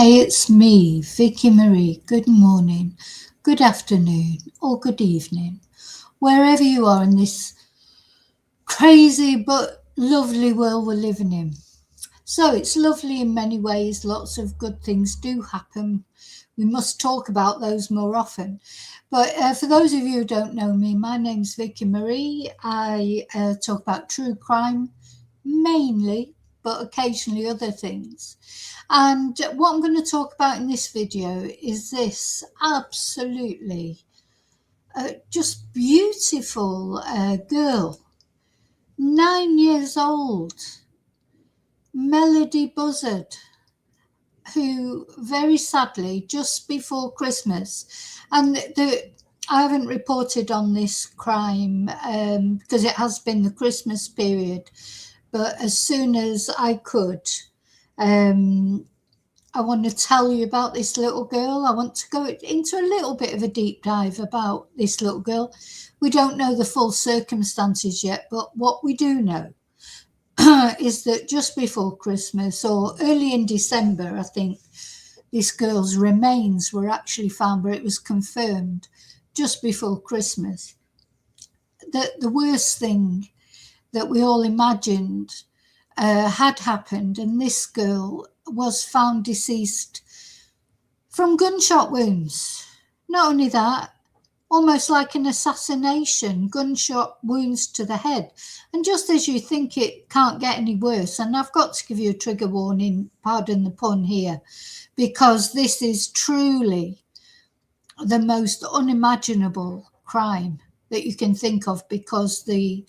Hey, it's me, Vicky Marie. Good morning, good afternoon, or good evening, wherever you are in this crazy but lovely world we're living in. So it's lovely in many ways. Lots of good things do happen. We must talk about those more often. But for those of you who don't know me, my name's Vicky Marie. I talk about true crime mainly, but occasionally other things. And what I'm going to talk about in this video is this absolutely just beautiful girl, 9 years old, Melodee Buzzard, who very sadly just before Christmas, and I haven't reported on this crime because it has been the Christmas period, but as soon as I could, I want to tell you about this little girl. I want to go into a little bit of a deep dive about this little girl. We don't know the full circumstances yet, but what we do know is that just before Christmas or early in December, I think, this girl's remains were actually found, where it was confirmed just before Christmas that the worst thing that we all imagined had happened, and this girl was found deceased from gunshot wounds. Not only that, almost like an assassination, gunshot wounds to the head. And just as you think it can't get any worse, and I've got to give you a trigger warning, pardon the pun here, because this is truly the most unimaginable crime that you can think of, because the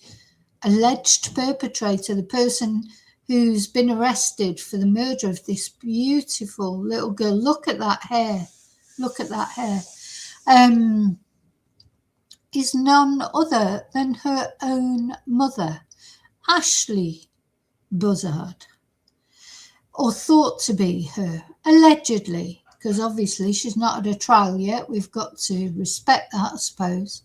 alleged perpetrator, the person who's been arrested for the murder of this beautiful little girl, look at that hair, is none other than her own mother, Ashlee Buzzard, or thought to be her, allegedly, because obviously she's not at a trial yet. We've got to respect that, I suppose.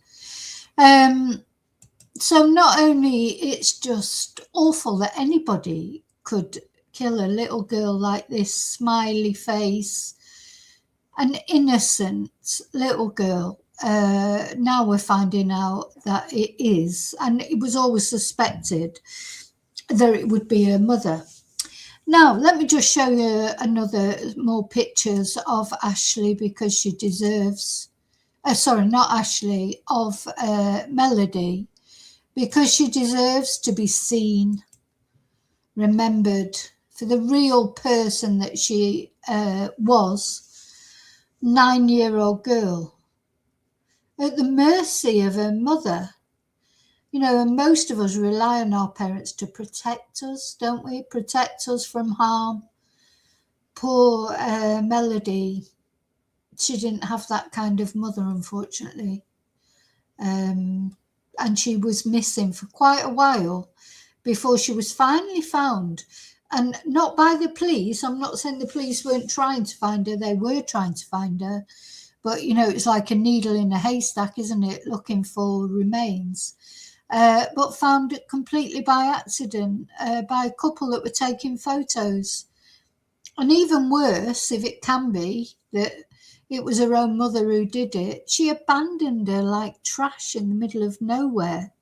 So not only it's just awful that anybody could kill a little girl like this, smiley face, an innocent little girl. Now we're finding out that it is, and it was always suspected that it would be her mother. Now, let me just show you more pictures of Ashlee, because she deserves, sorry, not Ashlee, of Melodee, because she deserves to be seen, remembered for the real person that she was, 9-year-old girl, at the mercy of her mother. You know, and most of us rely on our parents to protect us, don't we? Protect us from harm. Poor Melodee, she didn't have that kind of mother, unfortunately. And she was missing for quite a while before she was finally found. And not by the police. I'm not saying the police weren't trying to find her. They were trying to find her. But, you know, it's like a needle in a haystack, isn't it? Looking for remains. But found completely by accident by a couple that were taking photos. And even worse, if it can be, that it was her own mother who did it, she abandoned her like trash in the middle of nowhere.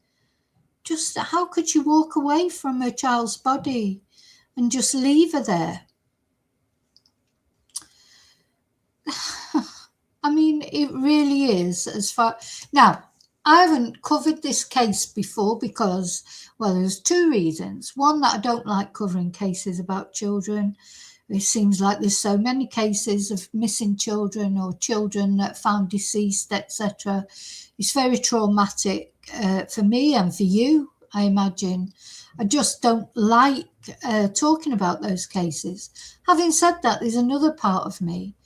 Just how could you walk away from her child's body and just leave her there? I mean, it really is. As far now, I haven't covered this case before because, well, there's two reasons. One, that I don't like covering cases about children. It seems like there's so many cases of missing children or children that found deceased, etc. It's very traumatic for me and for you, I imagine. I just don't like talking about those cases. Having said that, there's another part of me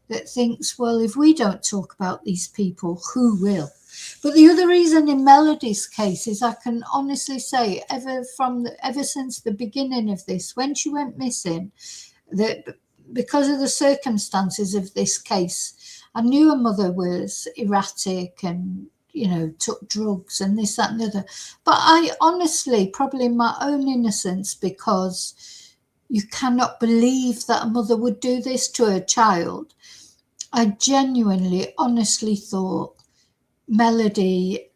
that thinks, well, if we don't talk about these people, who will? But the other reason in Melodee's case is, I can honestly say, ever since the beginning of this, when she went missing, that because of the circumstances of this case, I knew her mother was erratic and, you know, took drugs and this, that and the other. But I honestly, probably in my own innocence, because you cannot believe that a mother would do this to her child. I genuinely, honestly thought Melodee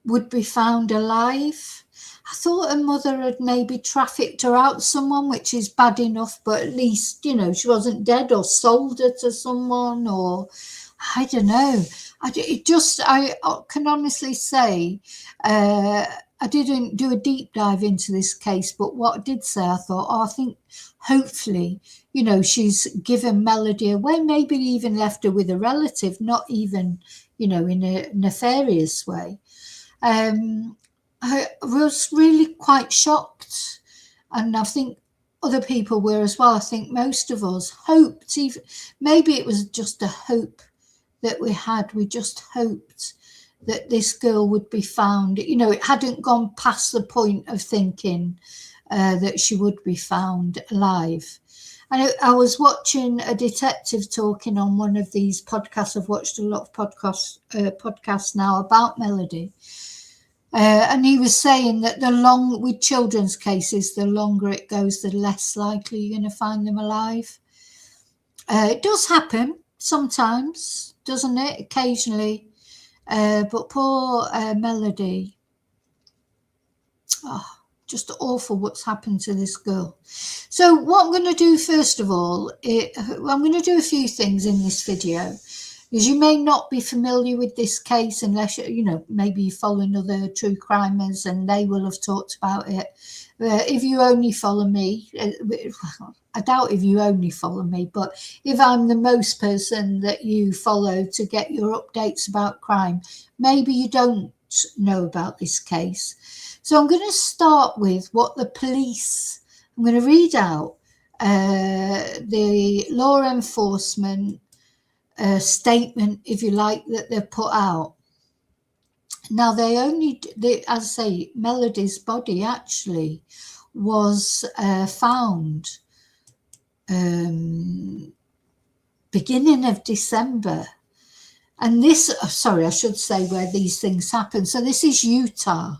would be found alive. I thought her mother had maybe trafficked her out to someone, which is bad enough, but at least, she wasn't dead or sold her to someone, or I don't know. I can honestly say, I didn't do a deep dive into this case, but what I did say, I thought, I think hopefully, she's given Melodee away, maybe even left her with a relative, not even, in a nefarious way. I was really quite shocked, and I think other people were as well. I think most of us hoped, even maybe it was just a hope that we had. We just hoped that this girl would be found. It hadn't gone past the point of thinking that she would be found alive. And I was watching a detective talking on one of these podcasts. I've watched a lot of podcasts now about Melodee. And he was saying that with children's cases, the longer it goes, the less likely you're going to find them alive. It does happen sometimes, doesn't it? Occasionally. But poor Melodee. Just awful what's happened to this girl. So what I'm going to do first of all, I'm going to do a few things in this video. Because you may not be familiar with this case unless, maybe you follow other true crimers and they will have talked about it. If you only follow me, I doubt if you only follow me, but if I'm the most person that you follow to get your updates about crime, maybe you don't know about this case. So I'm going to start with what the police, I'm going to read out the law enforcement statement, if you like, that they've put out. Now, as I say, Melodee's body actually was found beginning of December. And this, sorry, I should say where these things happen. So this is Utah.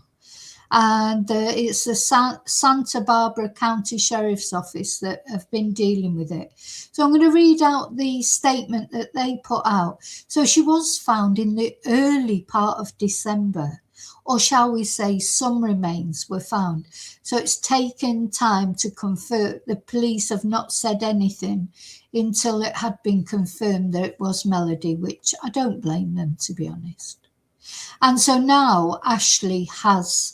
And it's the Santa Barbara County Sheriff's Office that have been dealing with it. So I'm going to read out the statement that they put out. So she was found in the early part of December, or shall we say some remains were found. So it's taken time to confirm. The police have not said anything until it had been confirmed that it was Melodee, which I don't blame them, to be honest. And so now Ashlee has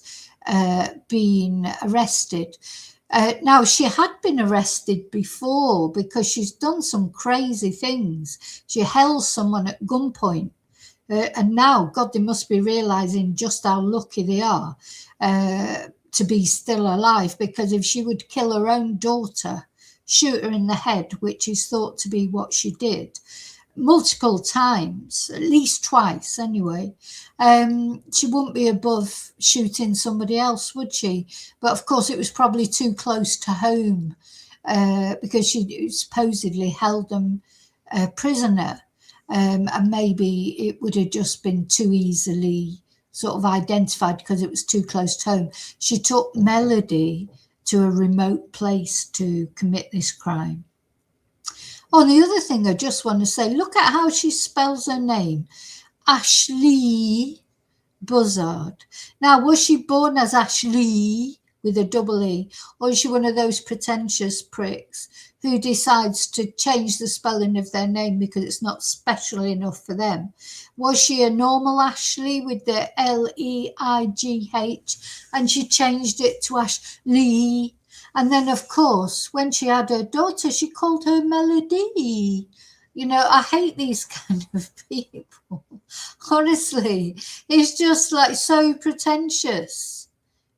been arrested. Now, she had been arrested before because she's done some crazy things. She held someone at gunpoint. And now, God, they must be realizing just how lucky they are to be still alive, because if she would kill her own daughter, shoot her in the head, which is thought to be what she did, multiple times, at least twice anyway, she wouldn't be above shooting somebody else, would she? But of course it was probably too close to home because she supposedly held them prisoner, and maybe it would have just been too easily sort of identified because it was too close to home. She took Melodee to a remote place to commit this crime. Oh, the other thing I just want to say, look at how she spells her name. Ashlee Buzzard. Now, was she born as Ashlee with a double E, or is she one of those pretentious pricks who decides to change the spelling of their name because it's not special enough for them? Was she a normal Ashlee with the Leigh, and she changed it to Ashlee? And then, of course, when she had her daughter, she called her Melodee. I hate these kind of people. Honestly, it's just like so pretentious.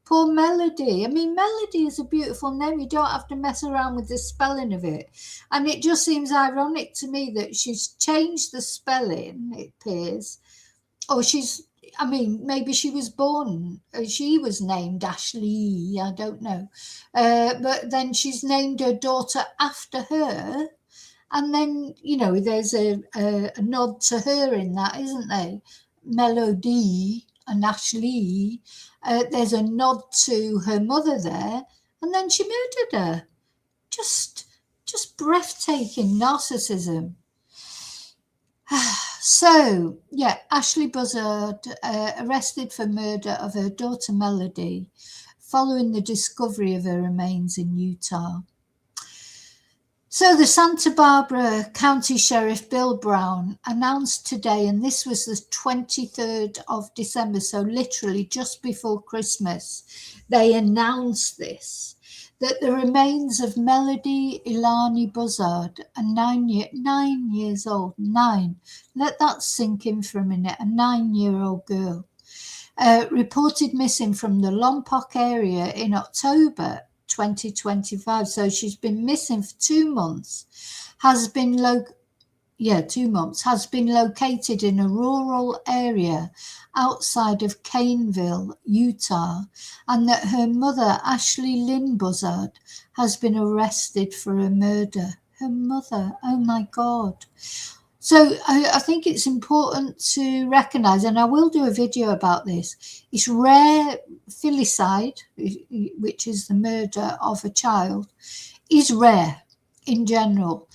Poor Melodee. I mean, Melodee is a beautiful name. You don't have to mess around with the spelling of it. And it just seems ironic to me that she's changed the spelling, it appears. Or maybe she was born, she was named Ashlee, I don't know. But then she's named her daughter after her. And then, there's a nod to her in that, isn't there? Melodee and Ashlee. There's a nod to her mother there. And then she murdered her. just breathtaking narcissism. So, yeah, Ashlee Buzzard arrested for murder of her daughter Melodee following the discovery of her remains in Utah. So the Santa Barbara County Sheriff Bill Brown announced today, and this was the 23rd of December, so literally just before Christmas, they announced this, that the remains of Melodee Ashlee Buzzard, a 9 years old, let that sink in for a minute, a 9-year-old girl, reported missing from the Lompoc area in October 2025, so she's been missing for 2 months, has been located in a rural area outside of Caneville, Utah, and that her mother, Ashlee Buzzard, has been arrested for a murder. Her mother, oh my God. So I think it's important to recognise, and I will do a video about this, it's rare. Filicide, which is the murder of a child, is rare in general,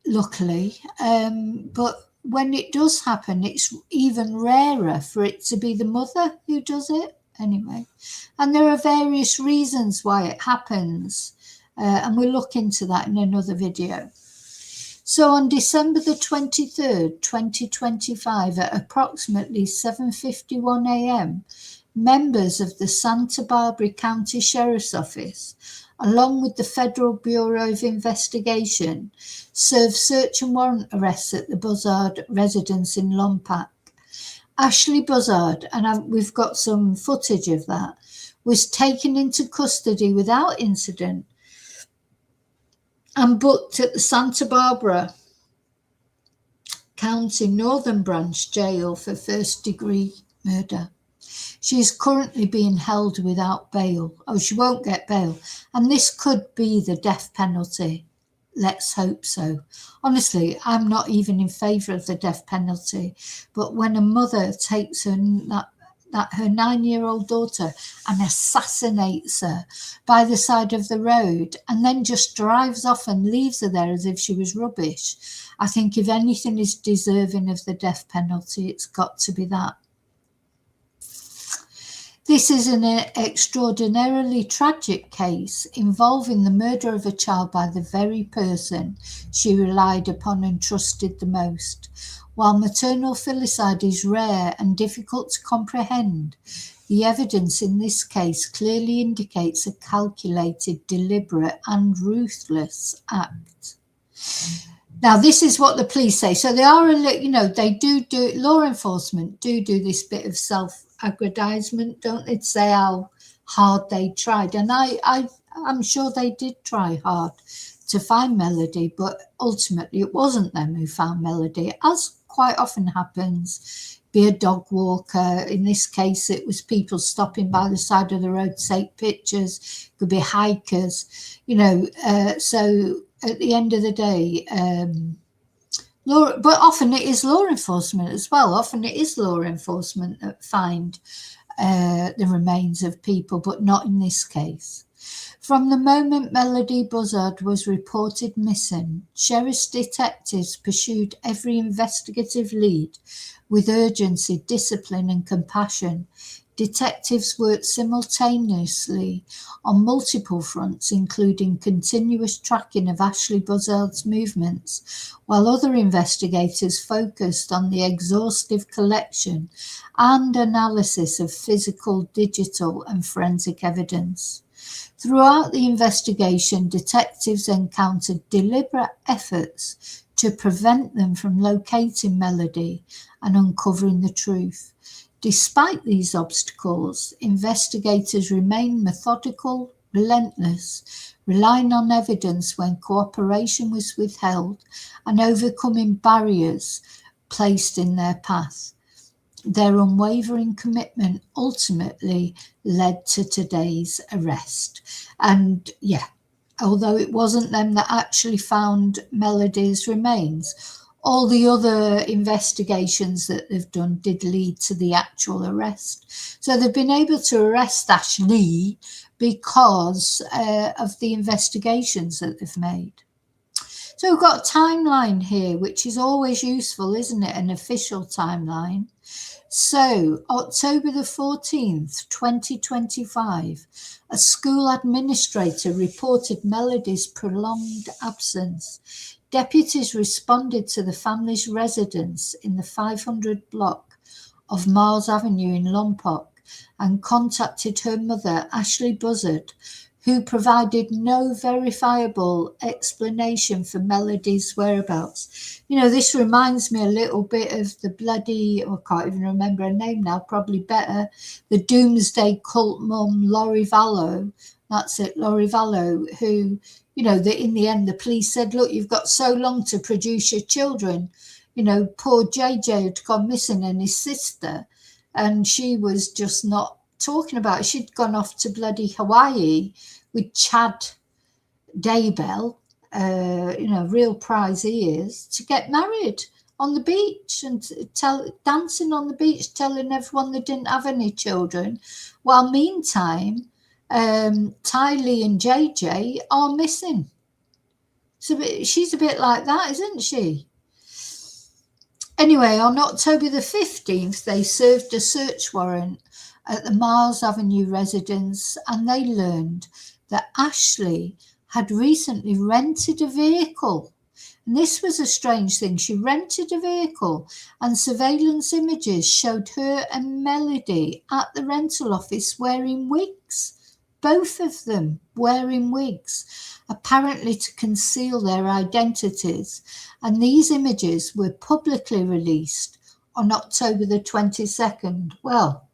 luckily. But when it does happen, it's even rarer for it to be the mother who does it anyway. And there are various reasons why it happens. And we'll look into that in another video. So on December the 23rd, 2025, at approximately 7:51 a.m., members of the Santa Barbara County Sheriff's Office, along with the Federal Bureau of Investigation, served search and warrant arrests at the Buzzard residence in Lompoc. Ashlee Buzzard, and we've got some footage of that, was taken into custody without incident and booked at the Santa Barbara County Northern Branch Jail for first-degree murder. She is currently being held without bail. Oh, she won't get bail. And this could be the death penalty. Let's hope so. Honestly, I'm not even in favour of the death penalty. But when a mother takes her 9-year-old daughter and assassinates her by the side of the road and then just drives off and leaves her there as if she was rubbish, I think if anything is deserving of the death penalty, it's got to be that. This is an extraordinarily tragic case involving the murder of a child by the very person she relied upon and trusted the most. While maternal filicide is rare and difficult to comprehend, the evidence in this case clearly indicates a calculated, deliberate and ruthless act. Now, this is what the police say. So they are, they do law enforcement do this bit of self-aggrandizement, don't they, to say how hard they tried. And I'm sure they did try hard to find Melodee, but ultimately it wasn't them who found Melodee, as quite often happens. Be a dog walker. In this case, it was people stopping by the side of the road to take pictures. Could be hikers, so at the end of the day, but often it is law enforcement as well. Often it is law enforcement that find the remains of people, but not in this case. From the moment Melodee Buzzard was reported missing, sheriff's detectives pursued every investigative lead with urgency, discipline and compassion. Detectives worked simultaneously on multiple fronts, including continuous tracking of Ashlee Buzzard's movements, while other investigators focused on the exhaustive collection and analysis of physical, digital, and forensic evidence. Throughout the investigation, detectives encountered deliberate efforts to prevent them from locating Melodee and uncovering the truth. Despite these obstacles, investigators remained methodical, relentless, relying on evidence when cooperation was withheld and overcoming barriers placed in their path. Their unwavering commitment ultimately led to today's arrest. And although it wasn't them that actually found Melodee's remains, all the other investigations that they've done did lead to the actual arrest. So they've been able to arrest Ashlee, because of the investigations that they've made. So we've got a timeline here, which is always useful, isn't it? An official timeline. So October the 14th, 2025, a school administrator reported Melodee's prolonged absence. Deputies responded to the family's residence in the 500 block of Mars Avenue in Lompoc and contacted her mother, Ashlee Buzzard, who provided no verifiable explanation for Melodee's whereabouts. You know, this reminds me a little bit of the bloody, I can't even remember her name now, probably better, the doomsday cult mum, Laurie Vallow. That's it, Laurie Vallow, who, you know, in the end, the police said, look, you've got so long to produce your children. You know, poor JJ had gone missing and his sister, and she was just not talking about it. She'd gone off to bloody Hawaii with Chad Daybell, you know, real prize he is, to get married on the beach and dancing on the beach, telling everyone they didn't have any children, while meantime, Tylee and JJ are missing. So she's a bit like that, isn't she? Anyway, on October the 15th, they served a search warrant at the Mars Avenue residence, and they learned that Ashlee had recently rented a vehicle. And this was a strange thing. She rented a vehicle, and surveillance images showed her and Melodee at the rental office wearing wigs. Both of them wearing wigs, apparently to conceal their identities. And these images were publicly released on October the 22nd. Well,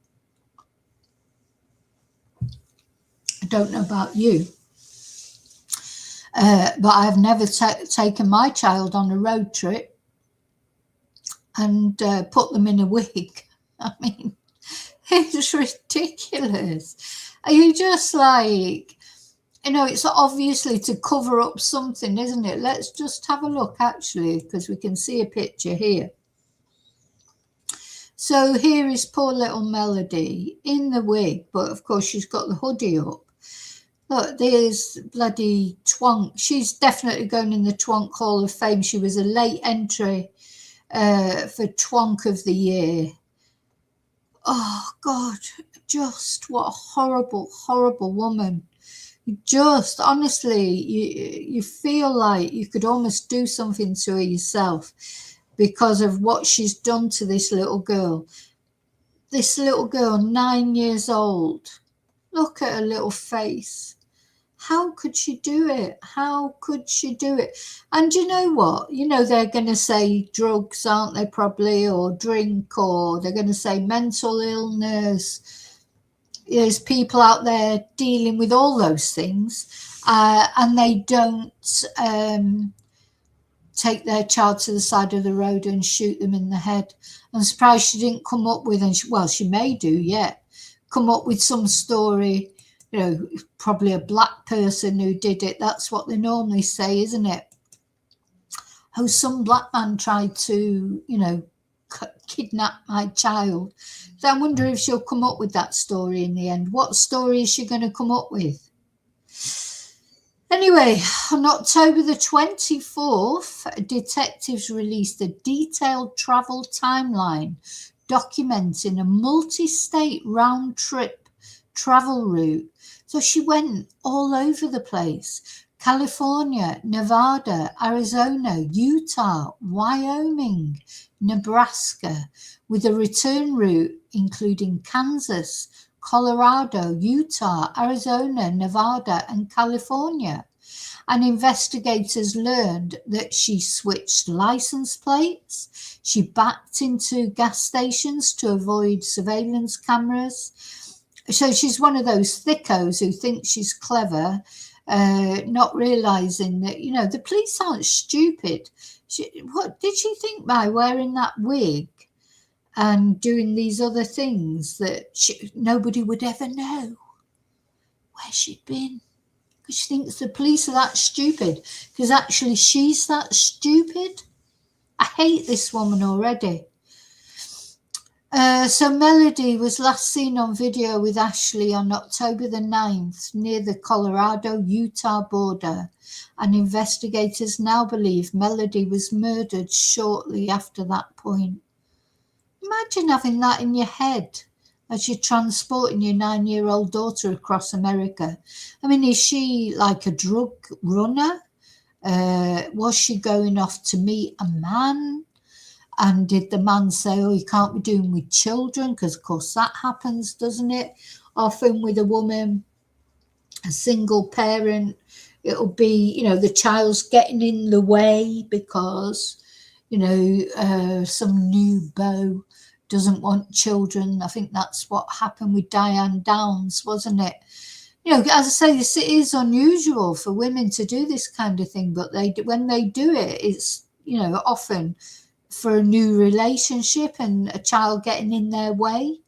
I don't know about you, but I've never taken my child on a road trip and put them in a wig. I mean, it's ridiculous. Are you just like, you know, it's obviously to cover up something, isn't it? Let's just have a look, actually, because we can see a picture here. So here is poor little Melodee in the wig, but of course she's got the hoodie up. Look, there's bloody Twonk. She's definitely going in the Twonk Hall of Fame. She was a late entry for Twonk of the Year. Oh, God, just what a horrible, horrible woman. Just, honestly, you feel like you could almost do something to her yourself because of what she's done to this little girl. This little girl, 9 years old. Look at her little face. How could she do it? How could she do it? And you know what? You know, they're going to say drugs, aren't they, probably, or drink, or they're going to say mental illness. There's people out there dealing with all those things, and they don't take their child to the side of the road and shoot them in the head. I'm surprised she didn't come up with, and well, she may do yet, come up with some story. You know, probably a black person who did it. That's what they normally say, isn't it? Oh, some black man tried to, you know, kidnap my child. So I wonder if she'll come up with that story in the end. What story is she going to come up with? Anyway, on October the 24th, detectives released a detailed travel timeline documenting a multi-state round-trip travel route. So she went all over the place. California, Nevada, Arizona, Utah, Wyoming, Nebraska, with a return route including Kansas, Colorado, Utah, Arizona, Nevada, and California. And investigators learned that she switched license plates, she backed into gas stations to avoid surveillance cameras. So she's one of those thickos who think she's clever, not realising that, you know, the police aren't stupid. What did she think by wearing that wig and doing these other things that nobody would ever know where she'd been? Because she thinks the police are that stupid, because actually she's that stupid. I hate this woman already. So Melodee was last seen on video with Ashlee on October the 9th near the Colorado-Utah border, and investigators now believe Melodee was murdered shortly after that point. Imagine having that in your head as you're transporting your 9-year-old daughter across America. I mean, is she like a drug runner? Was she going off to meet a man? And did the man say, oh, you can't be doing with children? Because, of course, that happens, doesn't it? Often with a woman, a single parent, it'll be, you know, the child's getting in the way because, you know, some new beau doesn't want children. I think that's what happened with Diane Downs, wasn't it? You know, as I say, this is unusual for women to do this kind of thing, but when they do it, it's, you know, often for a new relationship and a child getting in their way.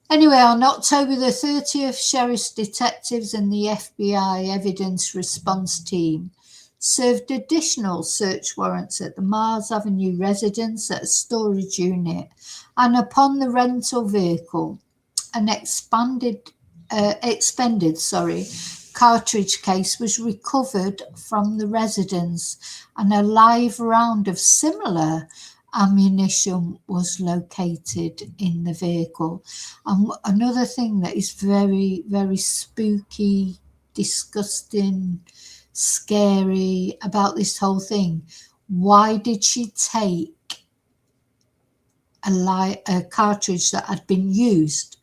Anyway, on October the 30th, sheriff's detectives and the FBI evidence response team served additional search warrants at the Mars Avenue residence at a storage unit, and upon the rental vehicle, an expended cartridge case was recovered from the residence, and a live round of similar ammunition was located in the vehicle. And another thing that is very, very spooky, disgusting, scary about this whole thing, why did she take a cartridge that had been used?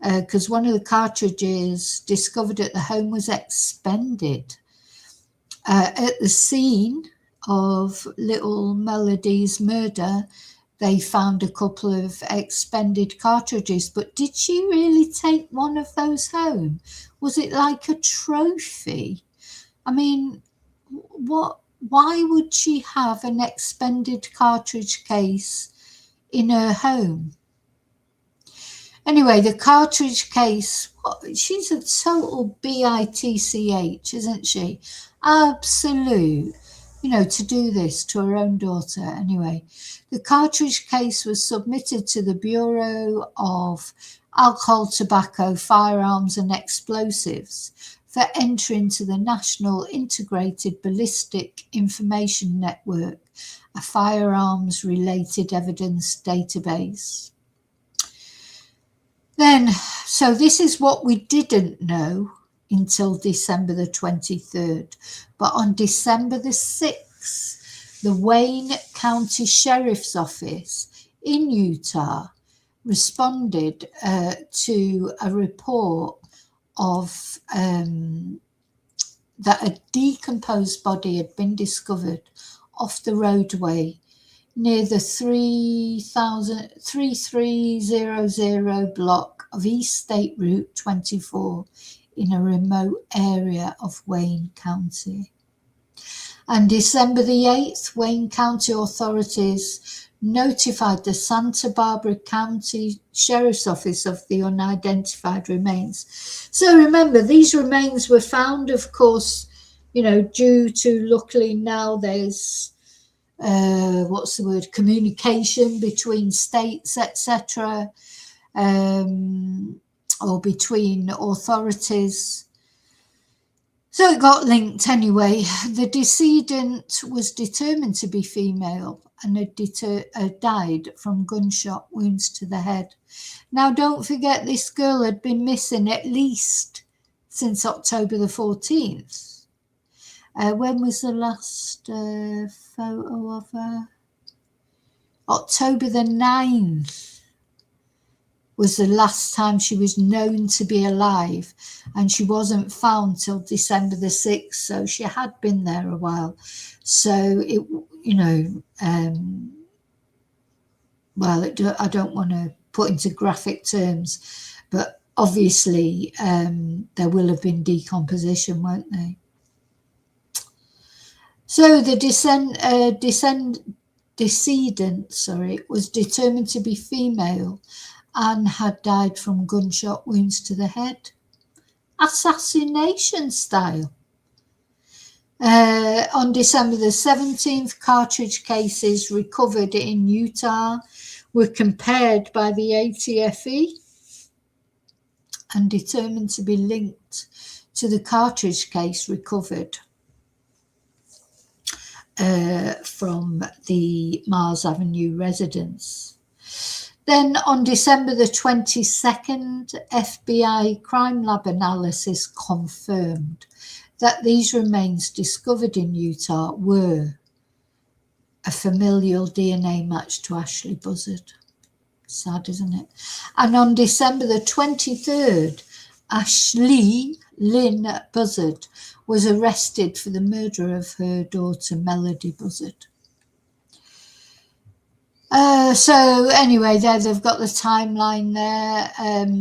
Because one of the cartridges discovered at the home was expended. At the scene of little Melodee's murder, they found a couple of expended cartridges, but did she really take one of those home? Was it like a trophy? I mean, why would she have an expended cartridge case in her home? Anyway, the cartridge case, she's a total bitch, isn't she? Absolute, you know, to do this to her own daughter. Anyway, the cartridge case was submitted to the Bureau of Alcohol, Tobacco, Firearms and Explosives for entry into the National Integrated Ballistic Information Network, a firearms-related evidence database. Then, so this is what we didn't know until December the 23rd. But on December the 6th, the Wayne County Sheriff's Office in Utah responded to a report of that a decomposed body had been discovered off the roadway near the 3300 block of East State Route 24 in a remote area of Wayne County. On December the 8th, Wayne County authorities notified the Santa Barbara County Sheriff's Office of the unidentified remains. So remember, these remains were found, of course, you know, due to, luckily now there's communication between states, etc., or between authorities. So it got linked anyway. The decedent was determined to be female and had died from gunshot wounds to the head. Now, don't forget, this girl had been missing at least since October the 14th. When was the last photo of her? October the 9th was the last time she was known to be alive, and she wasn't found till December the 6th, so she had been there a while. So it, you know, well, I don't want to put into graphic terms, but obviously there will have been decomposition, won't they? So the decedent was determined to be female and had died from gunshot wounds to the head. Assassination style. On December the 17th, cartridge cases recovered in Utah were compared by the ATFE and determined to be linked to the cartridge case recovered from the Mars Avenue residence. Then on December the 22nd, FBI Crime Lab analysis confirmed that these remains discovered in Utah were a familial DNA match to Ashlee Buzzard. Sad, isn't it? And on December the 23rd, Ashlee Lynn Buzzard was arrested for the murder of her daughter, Melodee Buzzard. So anyway, there they've got the timeline there.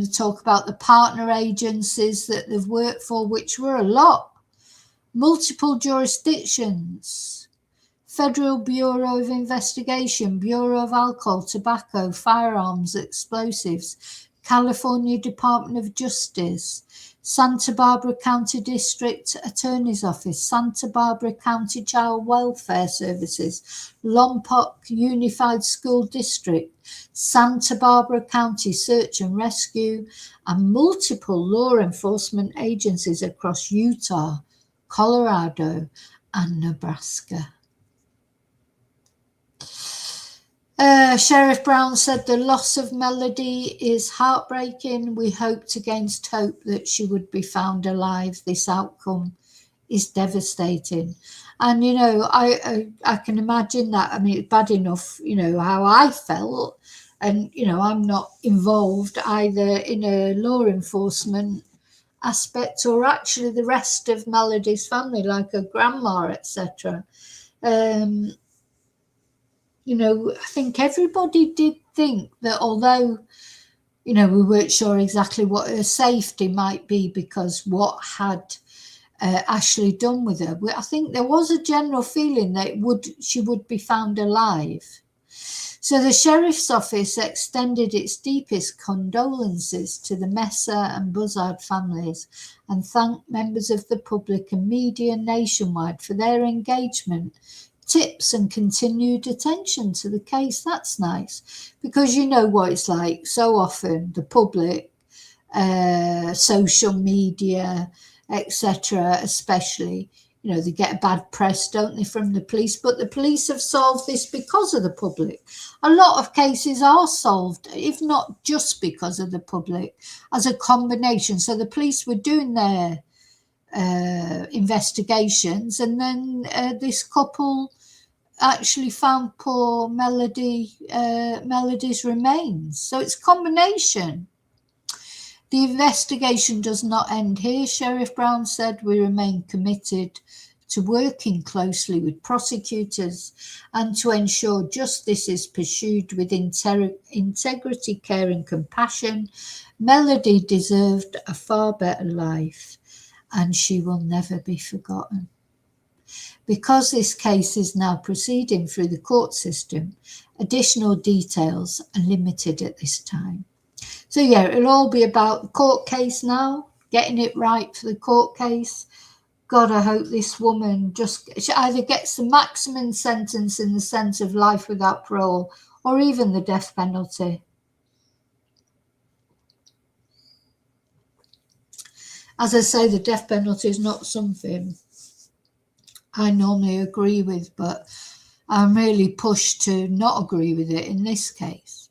Talk about the partner agencies that they've worked for, which were a lot. Multiple jurisdictions. Federal Bureau of Investigation, Bureau of Alcohol, Tobacco, Firearms, Explosives, California Department of Justice, Santa Barbara County District Attorney's Office, Santa Barbara County Child Welfare Services, Lompoc Unified School District, Santa Barbara County Search and Rescue, and multiple law enforcement agencies across Utah, Colorado, and Nebraska. Sheriff Brown said the loss of Melodee is heartbreaking. We hoped against hope that she would be found alive. This outcome is devastating. And, you know, I can imagine that. I mean, it's bad enough, you know, how I felt. And, you know, I'm not involved either in a law enforcement aspect or actually the rest of Melodee's family, like her grandma, etc. You know, I think everybody did think that although, you know, we weren't sure exactly what her safety might be because what had Ashlee done with her, I think there was a general feeling that she would be found alive. So the Sheriff's Office extended its deepest condolences to the Messer and Buzzard families and thanked members of the public and media nationwide for their engagement, tips and continued attention to the case. That's nice, because you know what it's like. So often the public, social media, etc., especially, you know, they get a bad press, don't they, from the police? But the police have solved this because of the public. A lot of cases are solved, if not just because of the public, as a combination. So the police were doing their investigations, and then this couple actually found poor Melodee's remains. So it's a combination. The investigation does not end here, Sheriff Brown said. We remain committed to working closely with prosecutors and to ensure justice is pursued with integrity, care and compassion. Melodee deserved a far better life, and she will never be forgotten. Because this case is now proceeding through the court system, additional details are limited at this time. So yeah, it'll all be about the court case now, getting it right for the court case. God, I hope this woman she either gets the maximum sentence in the sense of life without parole or even the death penalty. As I say, the death penalty is not something I normally agree with, but I'm really pushed to not agree with it in this case.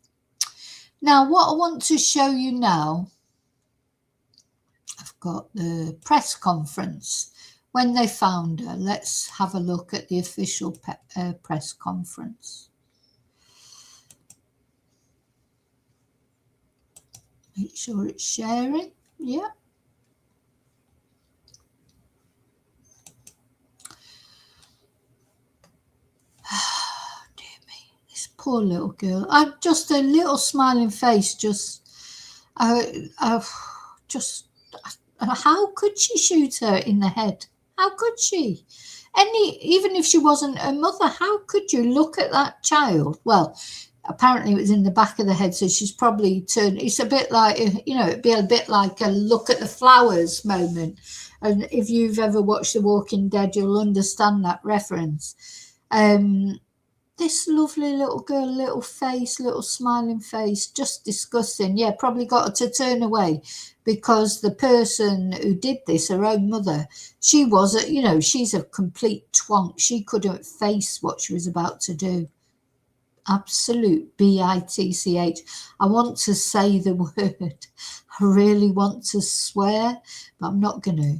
Now, what I want to show you now, I've got the press conference when they found her. Let's have a look at the official press conference. Make sure it's sharing. Yeah. Poor little girl. Just a little smiling face. How could she shoot her in the head? How could she? Even if she wasn't her mother, how could you look at that child? Well, apparently it was in the back of the head, so she's probably turned. It's a bit like, you know, it'd be a bit like a look at the flowers moment. And if you've ever watched The Walking Dead, you'll understand that reference. this lovely little girl, little face, little smiling face, just disgusting. Yeah, probably got her to turn away because the person who did this, her own mother, she was, she's a complete twonk. She couldn't face what she was about to do. Absolute bitch. I want to say the word. I really want to swear, but I'm not going to.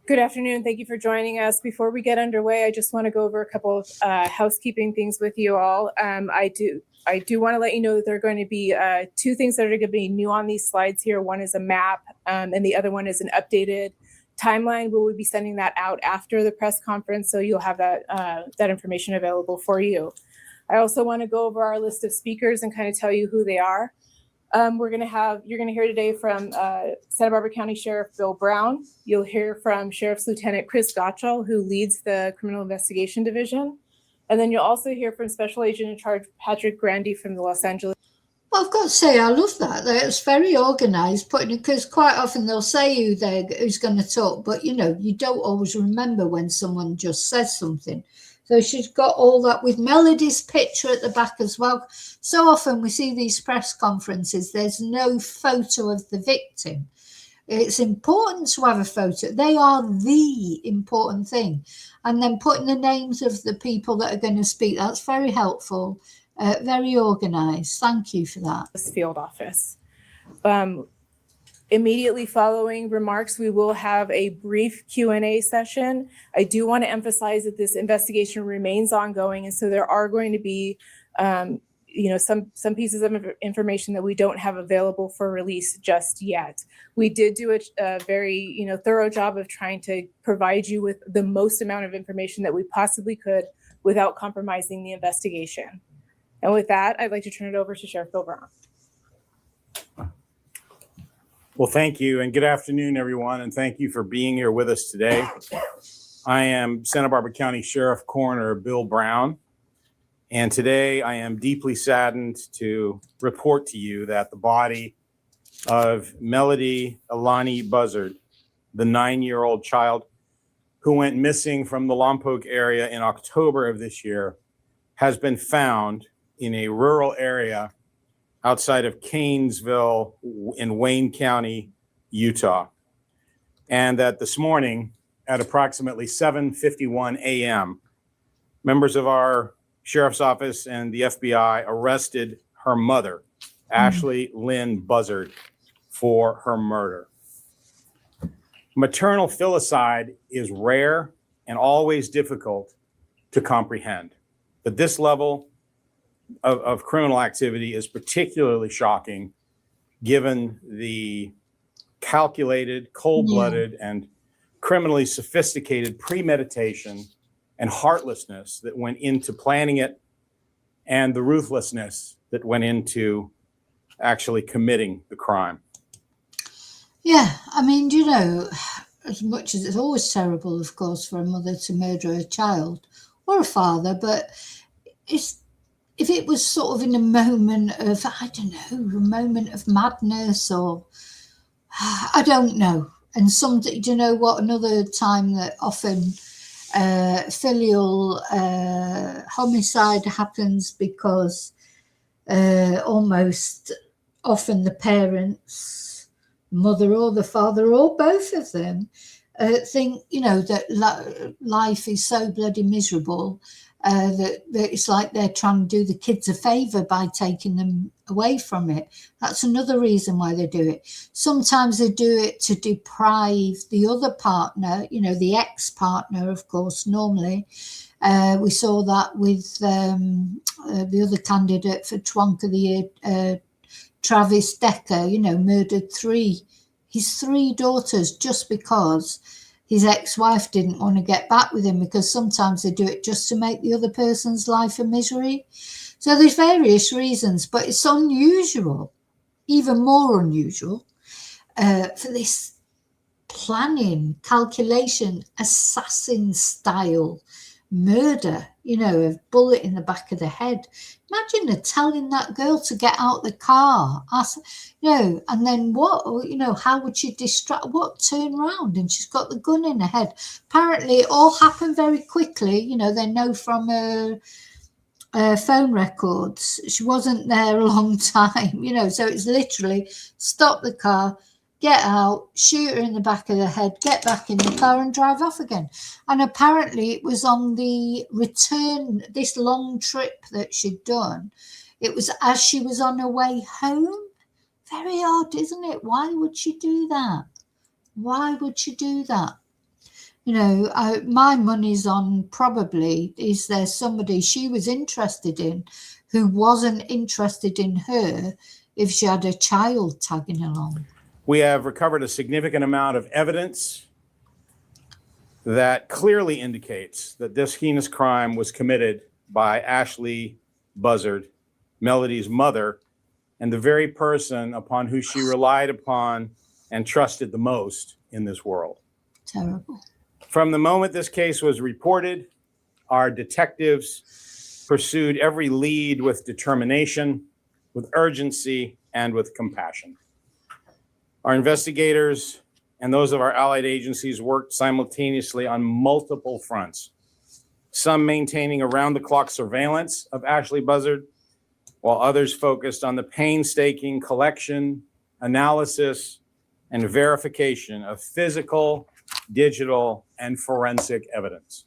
Good afternoon. Thank you for joining us. Before we get underway, I just want to go over a couple of housekeeping things with you all. I do want to let you know that there are going to be two things that are going to be new on these slides here. One is a map, and the other one is an updated timeline. We will be sending that out after the press conference, so you'll have that information available for you. I also want to go over our list of speakers and kind of tell you who they are. You're going to hear today from Santa Barbara County Sheriff Bill Brown. You'll hear from Sheriff's Lieutenant Chris Gottschall, who leads the Criminal Investigation Division. And then you'll also hear from Special Agent in Charge Patrick Grandy from the Los Angeles. Well, I've got to say, I love that. It's very organised, because quite often they'll say who's going to talk, but, you don't always remember when someone just says something. So she's got all that with Melodee's picture at the back as well. So often we see these press conferences, there's no photo of the victim. It's important to have a photo. They are the important thing. And then putting the names of the people that are going to speak, that's very helpful, very organised. Thank you for that. Field office. Immediately following remarks, we will have a brief Q&A session. I do want to emphasize that this investigation remains ongoing, and so there are going to be, some pieces of information that we don't have available for release just yet. We did do a very, thorough job of trying to provide you with the most amount of information that we possibly could without compromising the investigation. And with that, I'd like to turn it over to Sheriff Bill Brown. Well, thank you, and good afternoon, everyone, and thank you for being here with us today. I am Santa Barbara County Sheriff Coroner Bill Brown, and today I am deeply saddened to report to you that the body of Melodee Buzzard, the 9-year-old child who went missing from the Lompoc area in October of this year, has been found in a rural area outside of Canesville in Wayne County, Utah. And that this morning at approximately 7:51 a.m., members of our sheriff's office and the FBI arrested her mother, Ashlee Buzzard, for her murder. Maternal filicide is rare and always difficult to comprehend, but this level of criminal activity is particularly shocking given the calculated, cold-blooded, and criminally sophisticated premeditation and heartlessness that went into planning it, and the ruthlessness that went into actually committing the crime. Yeah, I mean, as much as it's always terrible, of course, for a mother to murder a child or a father, but if it was sort of in a moment of, a moment of madness or, I don't know. And another time that often filial homicide happens because almost often the parents, mother or the father or both of them, think, that life is so bloody miserable that it's like they're trying to do the kids a favour by taking them away from it. That's another reason why they do it. Sometimes they do it to deprive the other partner, the ex-partner, of course, normally. We saw that with the other candidate for Twonk of the Year, Travis Decker, murdered his three daughters just because his ex-wife didn't want to get back with him, because sometimes they do it just to make the other person's life a misery. So there's various reasons, but it's unusual, even more unusual, for this planning, calculation, assassin style murder, a bullet in the back of the head. Imagine her telling that girl to get out the car, and then what, how would she turn around and she's got the gun in her head. Apparently it all happened very quickly. They know from phone records. She wasn't there a long time, you know, so it's literally stop the car, get out, shoot her in the back of the head, get back in the car and drive off again. And apparently it was on the return, this long trip that she'd done. It was as she was on her way home. Very odd, isn't it? Why would she do that? Why would she do that? You know, my money's on probably, is there somebody she was interested in who wasn't interested in her if she had a child tagging along? We have recovered a significant amount of evidence that clearly indicates that this heinous crime was committed by Ashlee Buzzard, Melodee's mother, and the very person upon who she relied upon and trusted the most in this world. Terrible. From the moment this case was reported, our detectives pursued every lead with determination, with urgency, and with compassion. Our investigators and those of our allied agencies worked simultaneously on multiple fronts, some maintaining around-the-clock surveillance of Ashlee Buzzard, while others focused on the painstaking collection, analysis, and verification of physical, digital, and forensic evidence.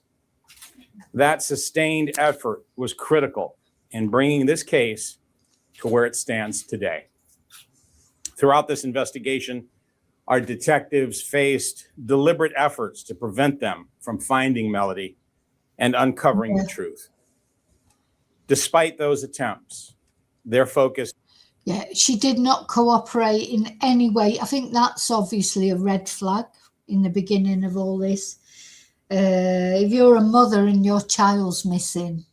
That sustained effort was critical in bringing this case to where it stands today. Throughout this investigation, our detectives faced deliberate efforts to prevent them from finding Melodee and uncovering the truth. Despite those attempts, their focus. Yeah, she did not cooperate in any way. I think that's obviously a red flag in the beginning of all this. If you're a mother and your child's missing,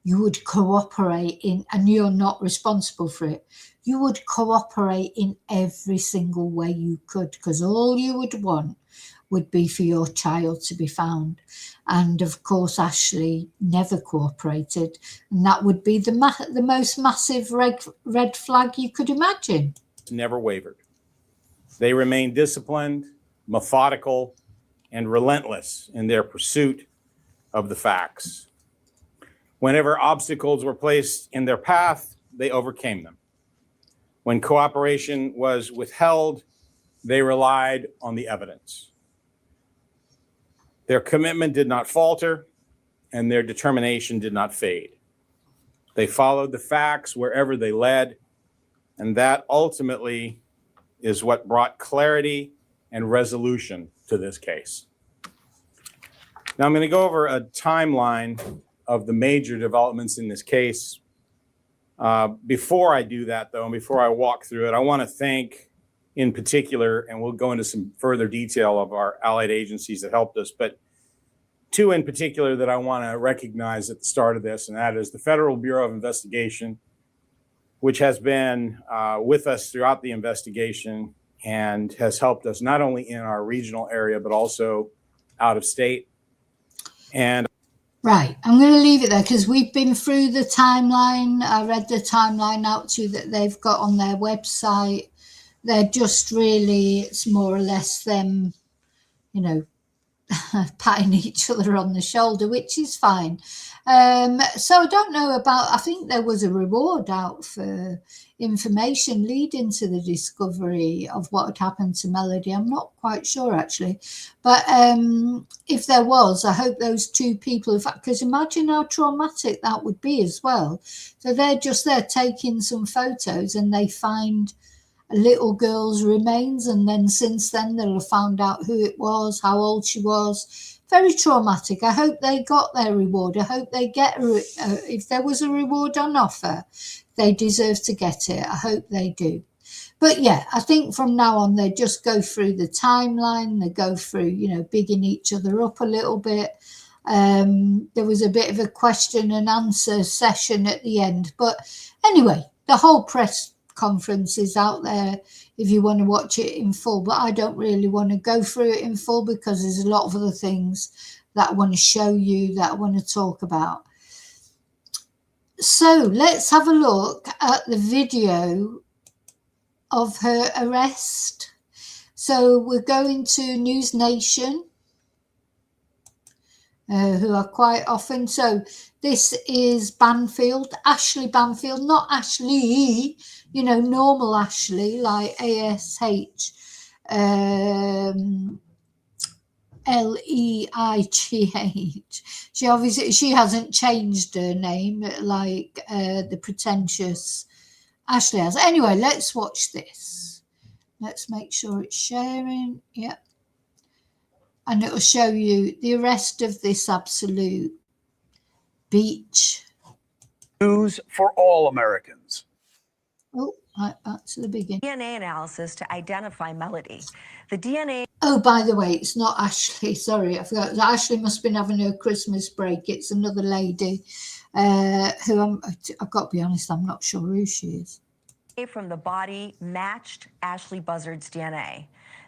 you would cooperate in, and you're not responsible for it, you would cooperate in every single way you could, because all you would want would be for your child to be found. And of course, Ashlee never cooperated, and that would be the most massive red flag you could imagine. Never wavered. They remained disciplined, methodical, and relentless in their pursuit of the facts. Whenever obstacles were placed in their path, they overcame them. When cooperation was withheld, they relied on the evidence. Their commitment did not falter, and their determination did not fade. They followed the facts wherever they led, and that ultimately is what brought clarity and resolution to this case. Now I'm going to go over a timeline of the major developments in this case. Before I do that, though, and before I walk through it, I want to thank in particular, and we'll go into some further detail of our allied agencies that helped us, but two in particular that I want to recognize at the start of this, and that is the Federal Bureau of Investigation, which has been with us throughout the investigation and has helped us not only in our regional area, but also out of state. And right, I'm going to leave it there because we've been through the timeline. I read the timeline out to you that they've got on their website. They're just really, it's more or less them, you know, patting each other on the shoulder, which is fine. So I don't know about, I think there was a reward out for information leading to the discovery of what had happened to Melodee. I'm not quite sure actually, but if there was, I hope those two people, in fact, because imagine how traumatic that would be as well. So they're just there taking some photos and they find a little girl's remains, and then since then they'll have found out who it was, how old she was. Very traumatic. I hope they got their reward. I hope they get if there was a reward on offer, they deserve to get it. I hope they do. But yeah, I think from now on they just go through the timeline. They go through, you know, bigging each other up a little bit. There was a bit of a question and answer session at the end, but anyway, the whole press conference is out there if you want to watch it in full, but I don't really want to go through it in full because there's a lot of other things that I want to show you, that I want to talk about. So let's have a look at the video of her arrest. So we're going to News Nation, who are quite often. So this is Banfield, Ashlee Banfield, not Ashlee, you know, normal Ashlee, like ASH. Leigh. She hasn't changed her name like the pretentious Ashlee has. Anyway, let's watch this. Let's make sure it's sharing. Yep. And it will show you the arrest of this absolute beach. News for all Americans. Oh, right back to the beginning. DNA analysis to identify Melodee. The DNA. Oh, by the way, it's not Ashlee. Sorry, I forgot. Ashlee must have been having her Christmas break. It's another lady who I've got to be honest, I'm not sure who she is. From the body matched Ashlee Buzzard's DNA.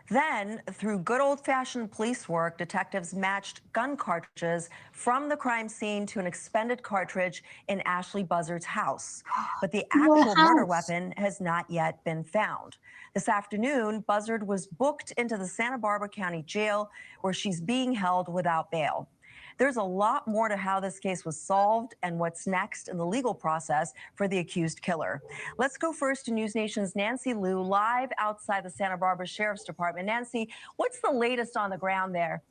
Then, through good old-fashioned police work, detectives matched gun cartridges from the crime scene to an expended cartridge in Ashlee Buzzard's house. But the actual murder weapon has not yet been found. This afternoon, Buzzard was booked into the Santa Barbara County Jail, where she's being held without bail. There's a lot more to how this case was solved and what's next in the legal process for the accused killer. Let's go first to News Nation's Nancy Liu, live outside the Santa Barbara Sheriff's Department. Nancy, what's the latest on the ground there?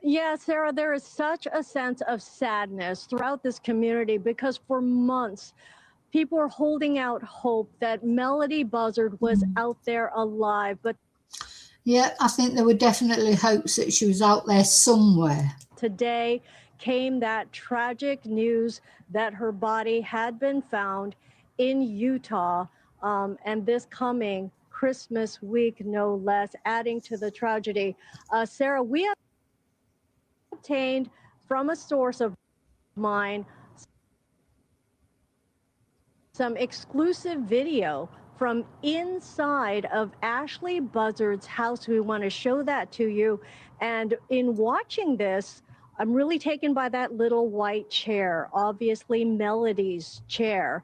Yeah, Sarah, there is such a sense of sadness throughout this community because for months, people are holding out hope that Melodee Buzzard was out there alive, but yeah, I think there were definitely hopes that she was out there somewhere. Today came that tragic news that her body had been found in Utah, and this coming Christmas week, no less, adding to the tragedy. Sarah, we have obtained from a source of mine some exclusive video from inside of Ashlee Buzzard's house. We want to show that to you. And in watching this, I'm really taken by that little white chair, obviously Melodee's chair.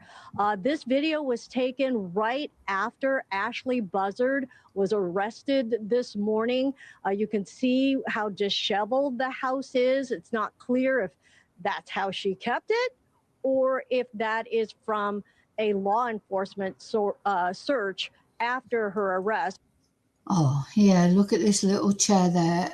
This video was taken right after Ashlee Buzzard was arrested this morning. You can see how disheveled the house is. It's not clear if that's how she kept it or if that is from a law enforcement search after her arrest. Oh, yeah, look at this little chair there.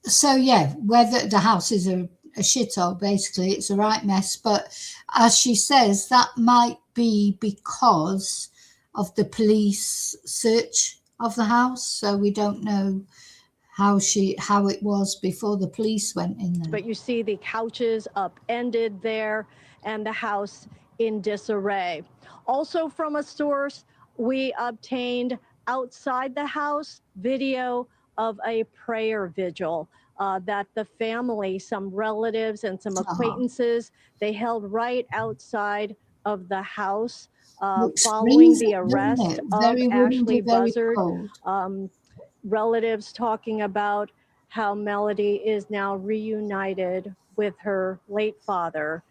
So, yeah, whether the house is a shithole, basically, it's a right mess. But as she says, that might be because of the police search of the house. So we don't know how it was before the police went in there. But you see the couches upended there and the house in disarray. Also from a source, we obtained outside the house video of a prayer vigil that the family, some relatives and some acquaintances, they held right outside of the house following the arrest of Ashlee Buzzard. Relatives talking about how Melodee is now reunited with her late father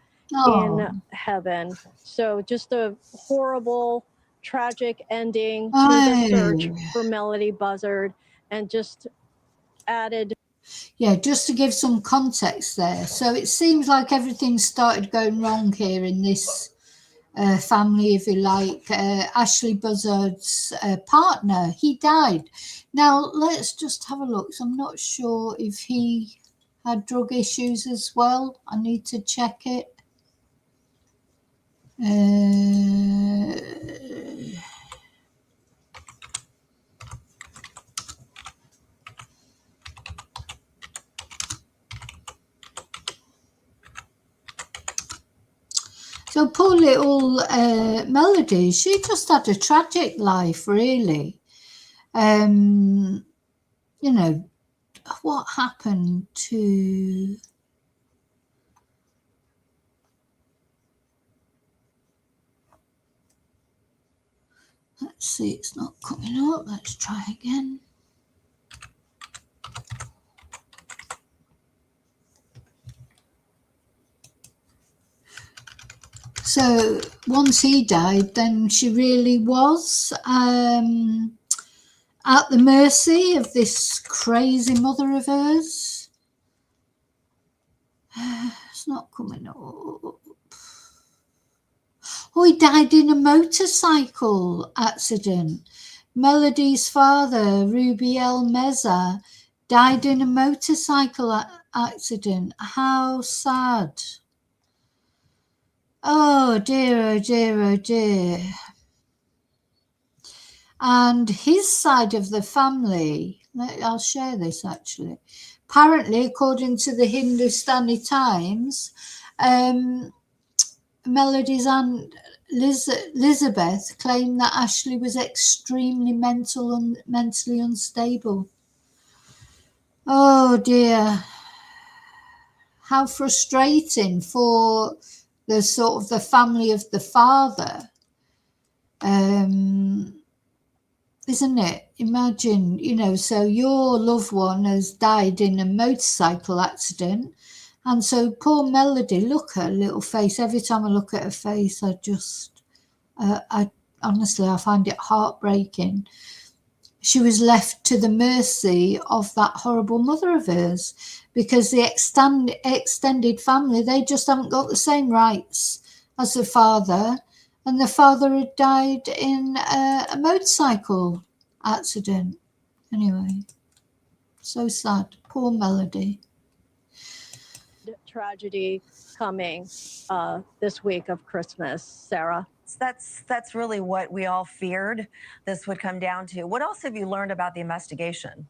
in heaven. So just a horrible, tragic ending to the search for Melodee Buzzard, and just added. Yeah, just to give some context there. So it seems like everything started going wrong here in this family, if you like. Ashlee Buzzard's partner, he died. Now, let's just have a look. So I'm not sure if he had drug issues as well. I need to check it. So poor little Melodee, she just had a tragic life, really. You know, what happened to... Let's see, it's not coming up. Let's try again. So once he died, then she really was at the mercy of this crazy mother of hers. It's not coming up. Oh, he died in a motorcycle accident. Melodee's father, Rubiel Meza, died in a motorcycle accident. How sad. Oh dear, oh dear, oh dear. And his side of the family, I'll share this actually. Apparently, according to the Hindustani Times, Melodee's aunt Elizabeth claimed that Ashlee was extremely mentally unstable. Oh dear. How frustrating for the sort of the family of the father. Isn't it? Imagine, you know, so your loved one has died in a motorcycle accident. And so poor Melodee, look at her little face. Every time I look at her face, I honestly, I find it heartbreaking. She was left to the mercy of that horrible mother of hers, because the extended family, they just haven't got the same rights as the father. And the father had died in a motorcycle accident. Anyway, so sad. Poor Melodee. Tragedy coming this week of Christmas, Sarah. That's really what we all feared this would come down to. What else have you learned about the investigation?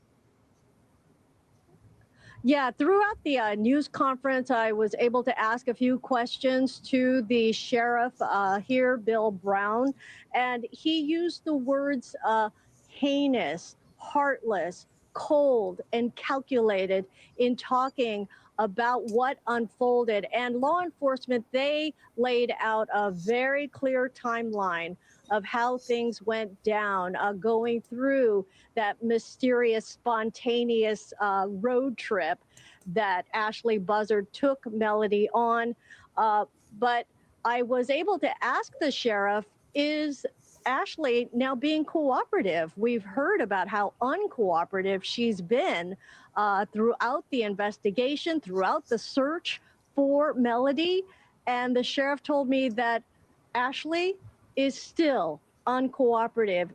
Yeah, throughout the news conference, I was able to ask a few questions to the sheriff here, Bill Brown, and he used the words heinous, heartless, cold, and calculated in talking about what unfolded. And law enforcement, they laid out a very clear timeline of how things went down, going through that mysterious, spontaneous road trip that Ashlee Buzzard took Melodee on. But I was able to ask the sheriff, is Ashlee now being cooperative? We've heard about how uncooperative she's been throughout the investigation, throughout the search for Melodee. And the sheriff told me that Ashlee is still uncooperative.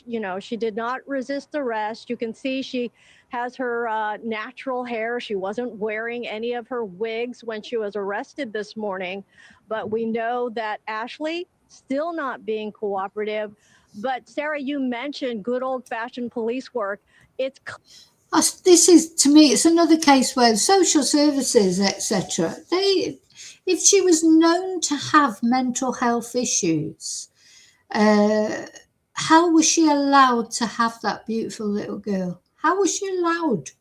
You know, she did not resist arrest. You can see she has her natural hair. She wasn't wearing any of her wigs when she was arrested this morning. But we know that Ashlee still not being cooperative. But Sarah, you mentioned good old-fashioned police work. This is, to me, it's another case where social services, etc., if she was known to have mental health issues, how was she allowed to have that beautiful little girl? How was she allowed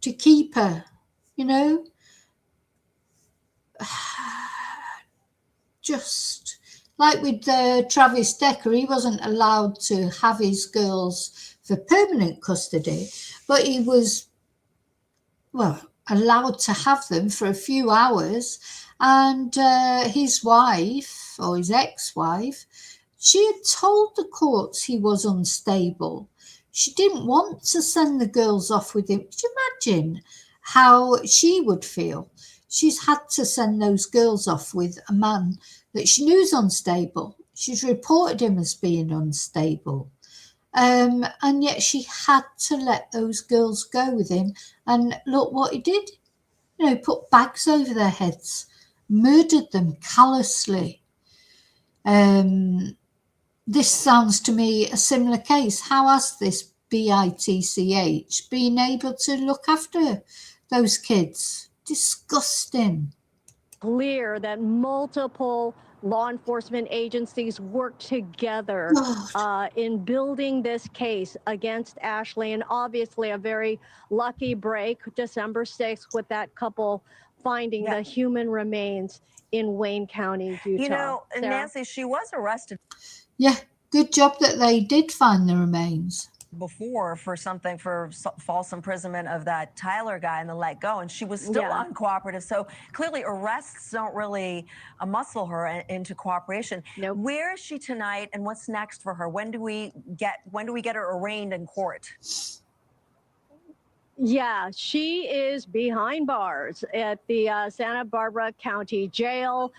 to keep her? You know, just like with Travis Decker, he wasn't allowed to have his girls for permanent custody, but he was, well, allowed to have them for a few hours. And his wife, or his ex-wife, she had told the courts he was unstable. She didn't want to send the girls off with him. Could you imagine how she would feel? She's had to send those girls off with a man that she knew is unstable. She's reported him as being unstable. And yet she had to let those girls go with him. And look what he did. You know, put bags over their heads, murdered them callously. This sounds to me a similar case. How has this BITCH been able to look after those kids? Disgusting. Clear that multiple law enforcement agencies work together in building this case against Ashlee, and obviously a very lucky break, December 6th, with that couple finding the human remains in Wayne County, Utah. You know, Sarah? Nancy, she was arrested. Yeah, good job that they did find the remains. Before for false imprisonment of that Tyler guy and the let go, and she was still uncooperative. So clearly arrests don't really muscle her into cooperation. Nope. Where is she tonight, and what's next for her? When do we get her arraigned in court? Yeah, she is behind bars at the Santa Barbara County Jail.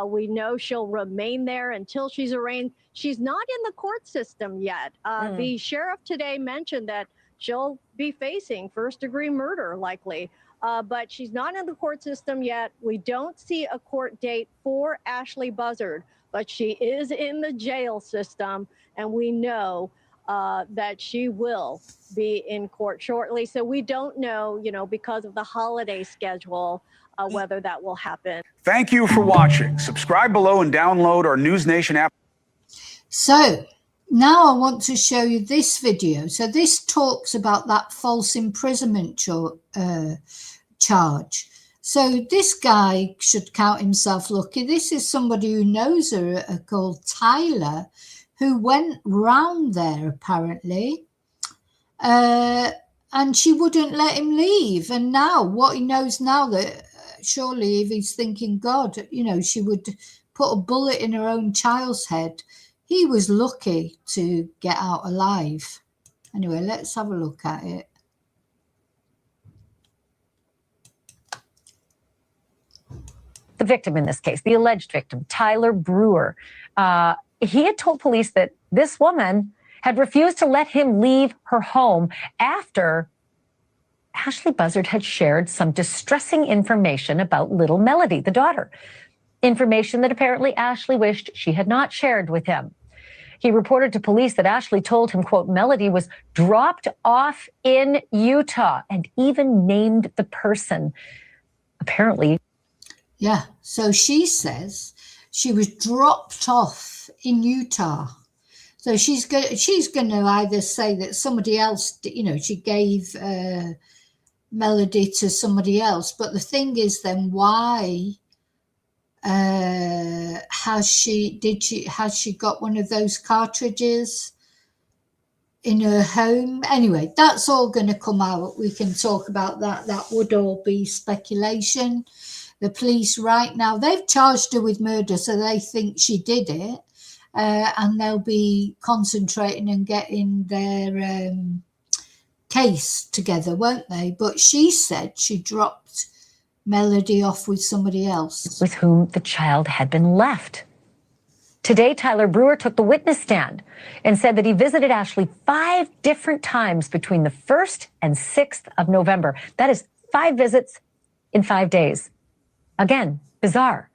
We know she'll remain there until she's arraigned. She's not in the court system yet. The sheriff today mentioned that she'll be facing first-degree murder, likely. But she's not in the court system yet. We don't see a court date for Ashlee Buzzard, but she is in the jail system, and we know that she will be in court shortly. So we don't know, because of the holiday schedule, whether that will happen. Thank you for watching. Subscribe below and download our News Nation app. So now I want to show you this video. So this talks about that false imprisonment charge. So this guy should count himself lucky. This is somebody who knows her, called Tyler, who went round there apparently, and she wouldn't let him leave. And now what he knows now, that surely if he's thinking, God, she would put a bullet in her own child's head. He was lucky to get out alive. Anyway, let's have a look at it. The victim in this case, the alleged victim, Tyler Brewer, he had told police that this woman had refused to let him leave her home after Ashlee Buzzard had shared some distressing information about little Melodee, the daughter. Information that apparently Ashlee wished she had not shared with him. He reported to police that Ashlee told him, quote, Melodee was dropped off in Utah, and even named the person. Apparently. Yeah, so she says she was dropped off in Utah. So she's going to either say that somebody else, she gave Melodee to somebody else. But the thing is, then why has she got one of those cartridges in her home? Anyway, that's all going to come out. We can talk about that. That would all be speculation. The police right now, they've charged her with murder, so they think she did it. And they'll be concentrating and getting their case together, won't they? But she said she dropped Melodee off with somebody else, with whom the child had been left. Today, Tyler Brewer took the witness stand and said that he visited Ashlee 5 different times between the 1st and 6th of November. That is 5 visits in 5 days. Again, bizarre.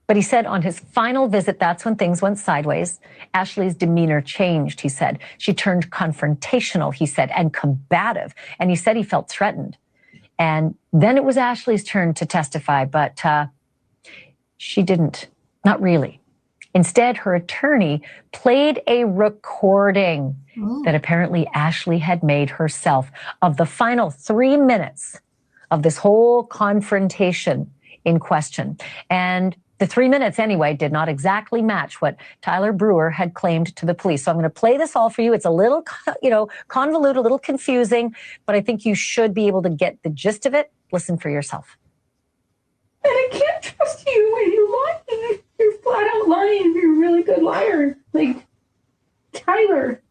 But he said on his final visit, that's when things went sideways. Ashlee's demeanor changed, he said. She turned confrontational, he said, and combative. And he said he felt threatened. And then it was Ashlee's turn to testify, but she didn't, not really. Instead, her attorney played a recording that apparently Ashlee had made herself of the final 3 minutes of this whole confrontation in question. And the 3 minutes, anyway, did not exactly match what Tyler Brewer had claimed to the police. So I'm going to play this all for you. It's a little, convoluted, a little confusing, but I think you should be able to get the gist of it. Listen for yourself. And I can't trust you when you're lying. You're flat out lying. You're a really good liar. Like, Tyler.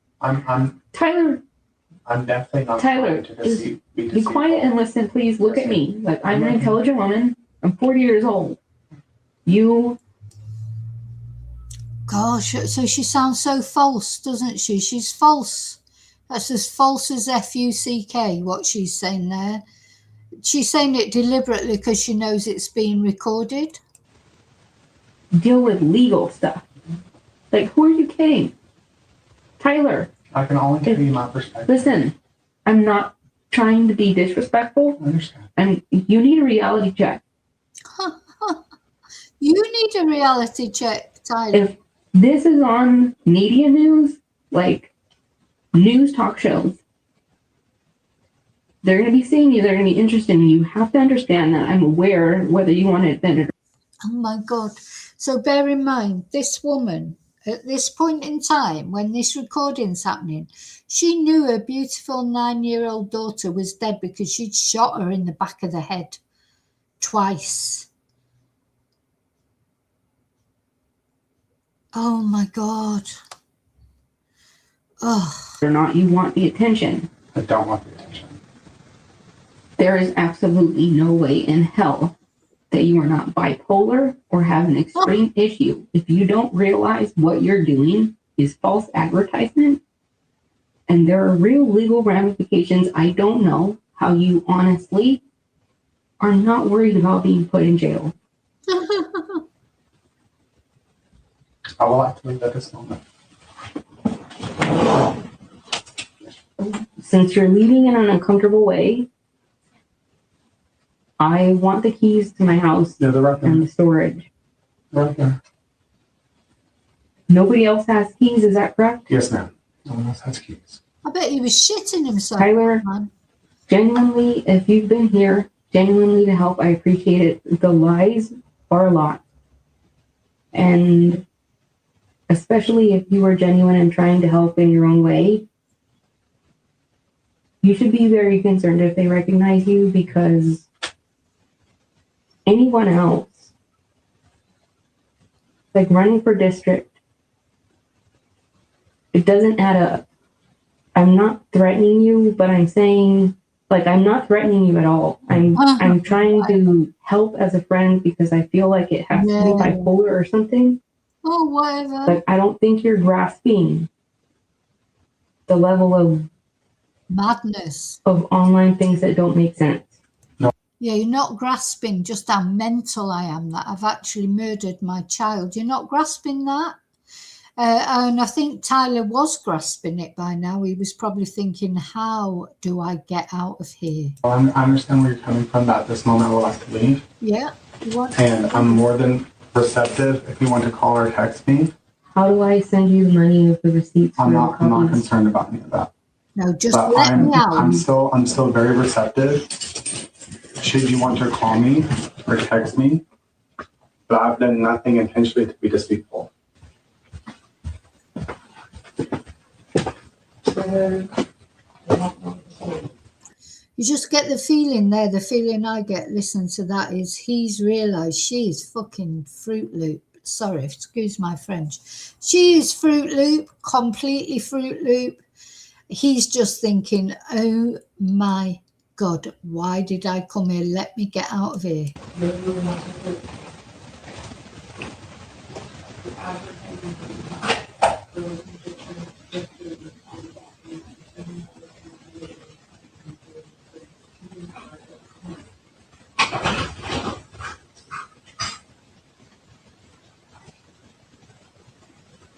Tyler. I'm definitely not Tyler, trying to be quiet and listen, please. Look at me. Like, I'm an intelligent woman. I'm 40 years old. Gosh, so she sounds so false, doesn't she? She's false. That's as false as F-U-C-K, what she's saying there. She's saying it deliberately because she knows it's being recorded. Deal with legal stuff. Like, who are you kidding? Tyler. I can only give you my perspective. Listen, I'm not trying to be disrespectful. I understand. And you need a reality check. You need a reality check, Tyler. If this is on media news, like news talk shows, they're going to be seeing you. They're going to be interested in you. You have to understand that. I'm aware whether you want to admit it. Oh, my God. So bear in mind, this woman, at this point in time, when this recording's happening, she knew her beautiful 9-year-old daughter was dead because she'd shot her in the back of the head twice. Oh, my God. Oh. Or not, you want the attention. I don't want the attention. There is absolutely no way in hell that you are not bipolar or have an extreme issue if you don't realize what you're doing is false advertisement. And there are real legal ramifications. I don't know how you honestly are not worried about being put in jail. I will have to leave at this moment. Since you're leaving in an uncomfortable way, I want the keys to my house Yeah, they're right there. and the storage. Right there. Nobody else has keys, is that correct? Yes, ma'am. No one else has keys. I bet he was shitting himself. Tyler, Man. genuinely, if you've been here, genuinely to help, I appreciate it. The lies are a lot. And especially if you are genuine and trying to help in your own way, you should be very concerned if they recognize you, because anyone else, like running for district, it doesn't add up. I'm not threatening you, but I'm saying, like, I'm not threatening you at all. I'm trying to help as a friend because I feel like it has to be bipolar or something. Oh, whatever. But I don't think you're grasping the level of Madness. online things that don't make sense. Yeah, you're not grasping just how mental I am, that I've actually murdered my child. You're not grasping that. And I think Tyler was grasping it by now. He was probably thinking, how do I get out of here? Well, I understand where you're coming from, that at this moment I will have to leave. Yeah. You want And I'm more than receptive if you want to call or text me. How do I send you the money of the receipts? I'm not concerned about any of that. No, just But let me out. I'm still very receptive. Should you want to call me or text me, but I've done nothing intentionally to be deceitful. You just get the feeling there. The feeling I get, listen to that, is he's realised she is fucking Fruit Loop. Sorry, excuse my French. She is Fruit Loop, completely Fruit Loop. He's just thinking, oh my God, why did I come here? Let me get out of here.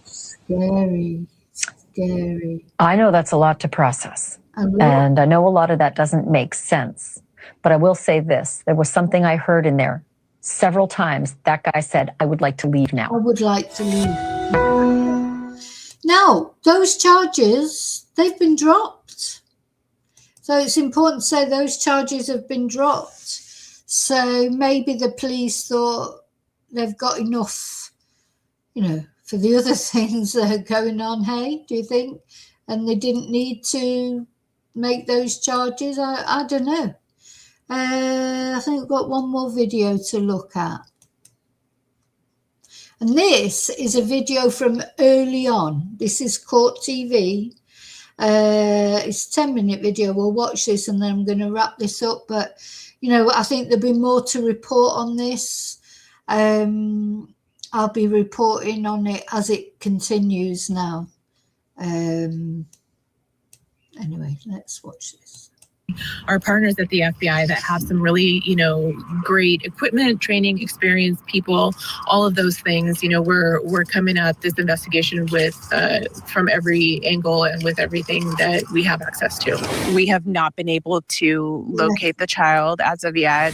Scary, scary. I know that's a lot to process. And I know a lot of that doesn't make sense. But I will say this. There was something I heard in there several times. That guy said, I would like to leave now. I would like to leave. Now, those charges, they've been dropped. So it's important to say those charges have been dropped. So maybe the police thought they've got enough, you know, for the other things that are going on, hey, do you think? And they didn't need to make those charges. I don't know. I think we've got one more video to look at. And this is a video from early on. This is Court TV. It's a 10-minute video. We'll watch this and then I'm going to wrap this up. But, you know, I think there'll be more to report on this. I'll be reporting on it as it continues now. Anyway, let's watch this. Our partners at the FBI that have some really, you know, great equipment, training, experienced people, all of those things, you know, we're coming at this investigation with from every angle and with everything that we have access to. We have not been able to locate the child as of yet.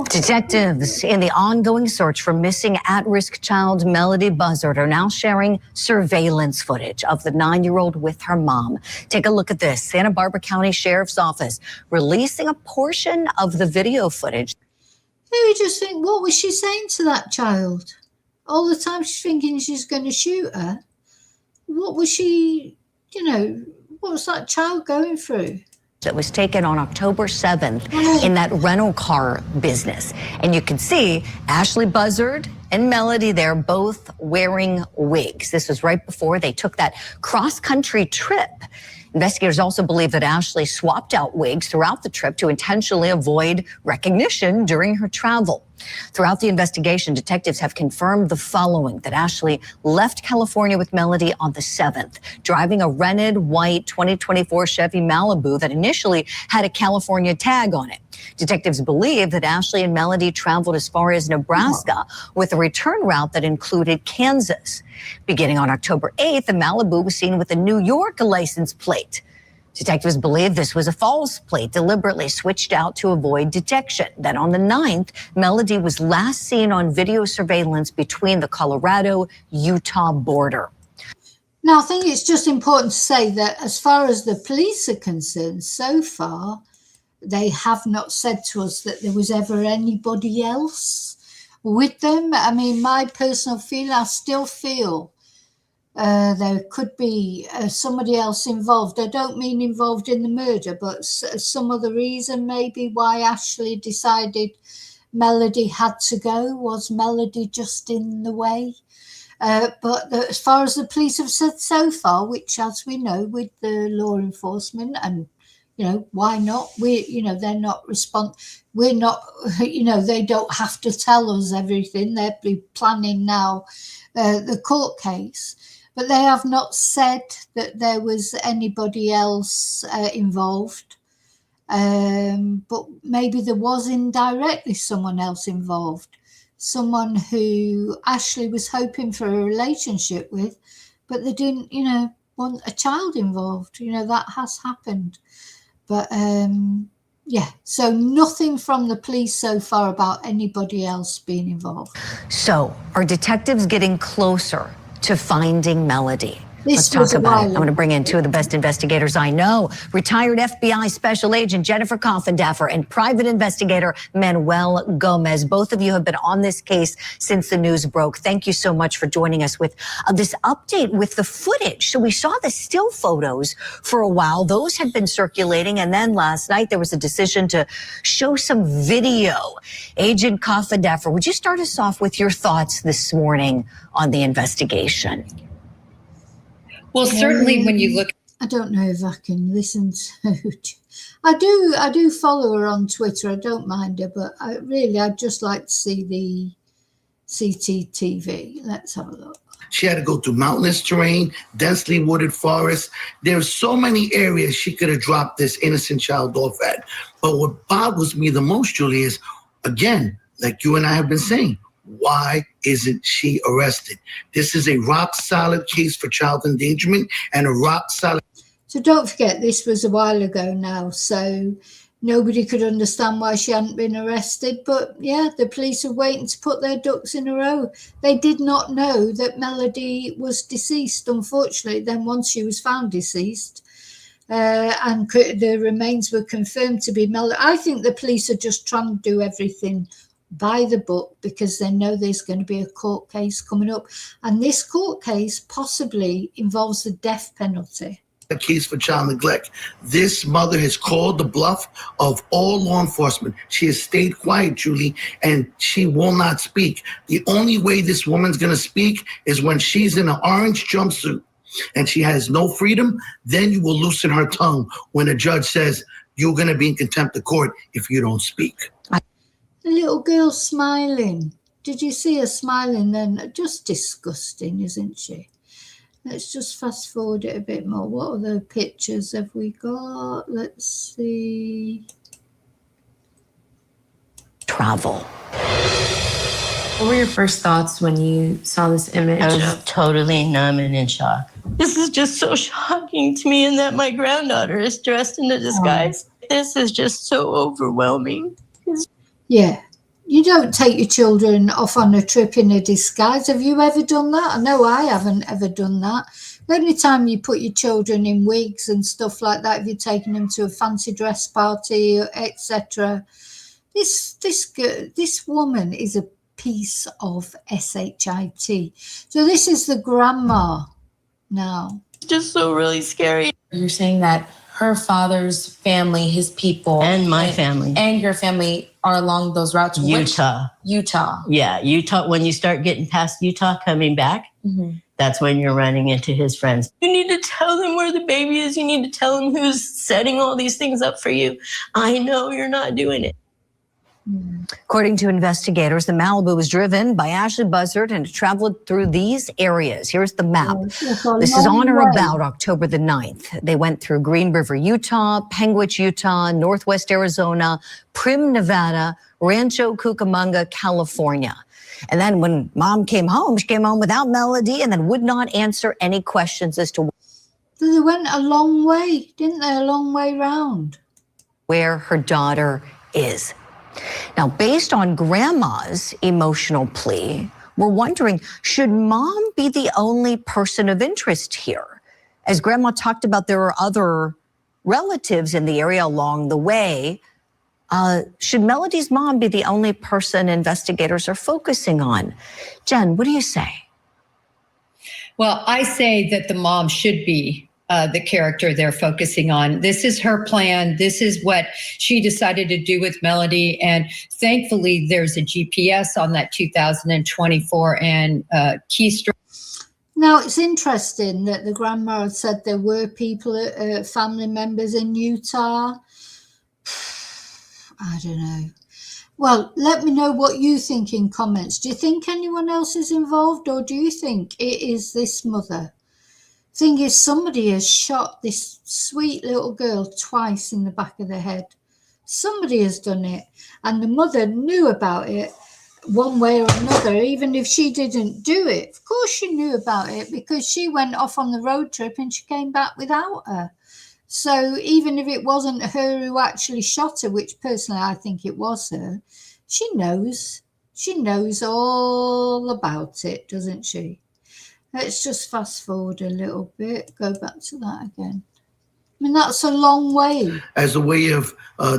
Detectives in the ongoing search for missing at-risk child Melodee Buzzard are now sharing surveillance footage of the 9-year-old with her mom. Take a look at this. Santa Barbara County Sheriff's Office releasing a portion of the video footage. You just think, what was she saying to that child? All the time she's thinking she's going to shoot her. What was she, you know, what was that child going through? that was taken on October 7th in that rental car business. And you can see Ashlee Buzzard and Melodee there both wearing wigs. This was right before they took that cross-country trip. Investigators also believe that Ashlee swapped out wigs throughout the trip to intentionally avoid recognition during her travel. Throughout the investigation, detectives have confirmed the following: that Ashlee left California with Melodee on the 7th, driving a rented white 2024 Chevy Malibu that initially had a California tag on it. Detectives believe that Ashlee and Melodee traveled as far as Nebraska with a return route that included Kansas. Beginning on October 8th, the Malibu was seen with a New York license plate. Detectives believe this was a false plate deliberately switched out to avoid detection. Then on the 9th, Melodee was last seen on video surveillance between the Colorado-Utah border. Now, I think it's just important to say that as far as the police are concerned, so far, they have not said to us that there was ever anybody else with them. I mean, my personal feeling, I still feel there could be somebody else involved. I don't mean involved in the murder, but some other reason maybe why Ashlee decided Melodee had to go. Was Melodee just in the way? But as far as the police have said so far, which, as we know, with the law enforcement, and why not? They're not we're not, they don't have to tell us everything. They're planning now the court case. But they have not said that there was anybody else involved. But maybe there was indirectly someone else involved. Someone who Ashlee was hoping for a relationship with, but they didn't, want a child involved. That has happened. But yeah, so nothing from the police so far about anybody else being involved. So are detectives getting closer to finding Melodee? Let's This was talk a about while it. I'm going to bring in two of the best investigators I know. Retired FBI Special Agent Jennifer Coffindaffer and private investigator Manuel Gomez. Both of you have been on this case since the news broke. Thank you so much for joining us with this update with the footage. So we saw the still photos for a while. Those had been circulating. And then last night there was a decision to show some video. Agent Coffindaffer, would you start us off with your thoughts this morning on the investigation? Well, certainly when you look. I don't know if I can listen to. I do follow her on Twitter. I don't mind her, but I'd just like to see the CCTV. Let's have a look. She had to go through mountainous terrain, densely wooded forests. There's so many areas she could have dropped this innocent child off at. But what boggles me the most, Julie, is, again, like you and I have been saying, why isn't she arrested? This is a rock-solid case for child endangerment and a rock-solid... So don't forget, this was a while ago now, so nobody could understand why she hadn't been arrested. But yeah, the police are waiting to put their ducks in a row. They did not know that Melodee was deceased, unfortunately. Then once she was found deceased, and the remains were confirmed to be Melodee. I think the police are just trying to do everything by the book because they know there's going to be a court case coming up. And this court case possibly involves the death penalty. A case for child neglect. This mother has called the bluff of all law enforcement. She has stayed quiet, Julie, and she will not speak. The only way this woman's going to speak is when she's in an orange jumpsuit and she has no freedom. Then you will loosen her tongue when a judge says you're going to be in contempt of court if you don't speak. The little girl smiling. Did you see her smiling then? Just disgusting, isn't she? Let's just fast forward it a bit more. What other pictures have we got? Let's see. Travel. What were your first thoughts when you saw this image? I was totally numb and in shock. This is just so shocking to me, and that my granddaughter is dressed in a disguise. This is just so overwhelming. Yeah. You don't take your children off on a trip in a disguise. Have you ever done that? No, I haven't ever done that. The only time you put your children in wigs and stuff like that, if you're taking them to a fancy dress party, etc. This woman is a piece of shit. So this is the grandma now. Just so really scary. You're saying that her father's family, his people, and my family, and your family are along those routes. Utah. Utah. Yeah, Utah. When you start getting past Utah, coming back, that's when you're running into his friends. You need to tell them where the baby is. You need to tell them who's setting all these things up for you. I know you're not doing it. According to investigators, the Malibu was driven by Ashlee Buzzard and traveled through these areas. Here's the map. This is on or about October the 9th. They went through Green River, Utah, Penguich, Utah, Northwest Arizona, Primm, Nevada, Rancho Cucamonga, California. And then when mom came home, she came home without Melodee and then would not answer any questions as to They went a long way, didn't they? A long way round. Where her daughter is. Now, based on grandma's emotional plea, we're wondering, should mom be the only person of interest here? As grandma talked about, there are other relatives in the area along the way. Should Melodee's mom be the only person investigators are focusing on? Jen, what do you say? Well, I say that the mom should be the character they're focusing on. This is her plan. This is what she decided to do with Melodee. And thankfully, there's a GPS on that 2024 and keystroke. Now, it's interesting that the grandma had said there were people, family members in Utah. I don't know. Well, let me know what you think in comments. Do you think anyone else is involved, or do you think it is this mother? Thing is, somebody has shot this sweet little girl twice in the back of the head. Somebody has done it, and the mother knew about it one way or another, even if she didn't do it. Of course she knew about it, because she went off on the road trip and she came back without her. So even if it wasn't her who actually shot her, which personally I think it was her, she knows. She knows all about it, doesn't she? Let's just fast forward a little bit, go back to that again. I mean, that's a long way. As a way of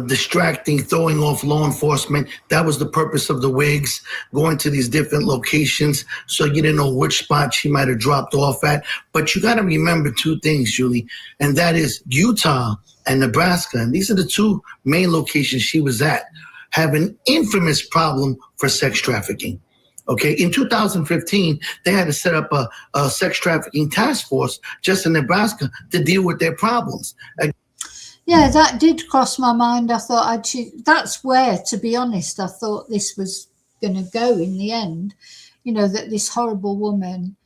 distracting, throwing off law enforcement. That was the purpose of the wigs, going to these different locations so you didn't know which spot she might have dropped off at. But you got to remember two things, Julie, and that is Utah and Nebraska. And these are the two main locations she was at, have an infamous problem for sex trafficking. Okay, in 2015, they had to set up a sex trafficking task force just in Nebraska to deal with their problems. Yeah, that did cross my mind. I thought that's where, to be honest, I thought this was going to go in the end. You know, that this horrible woman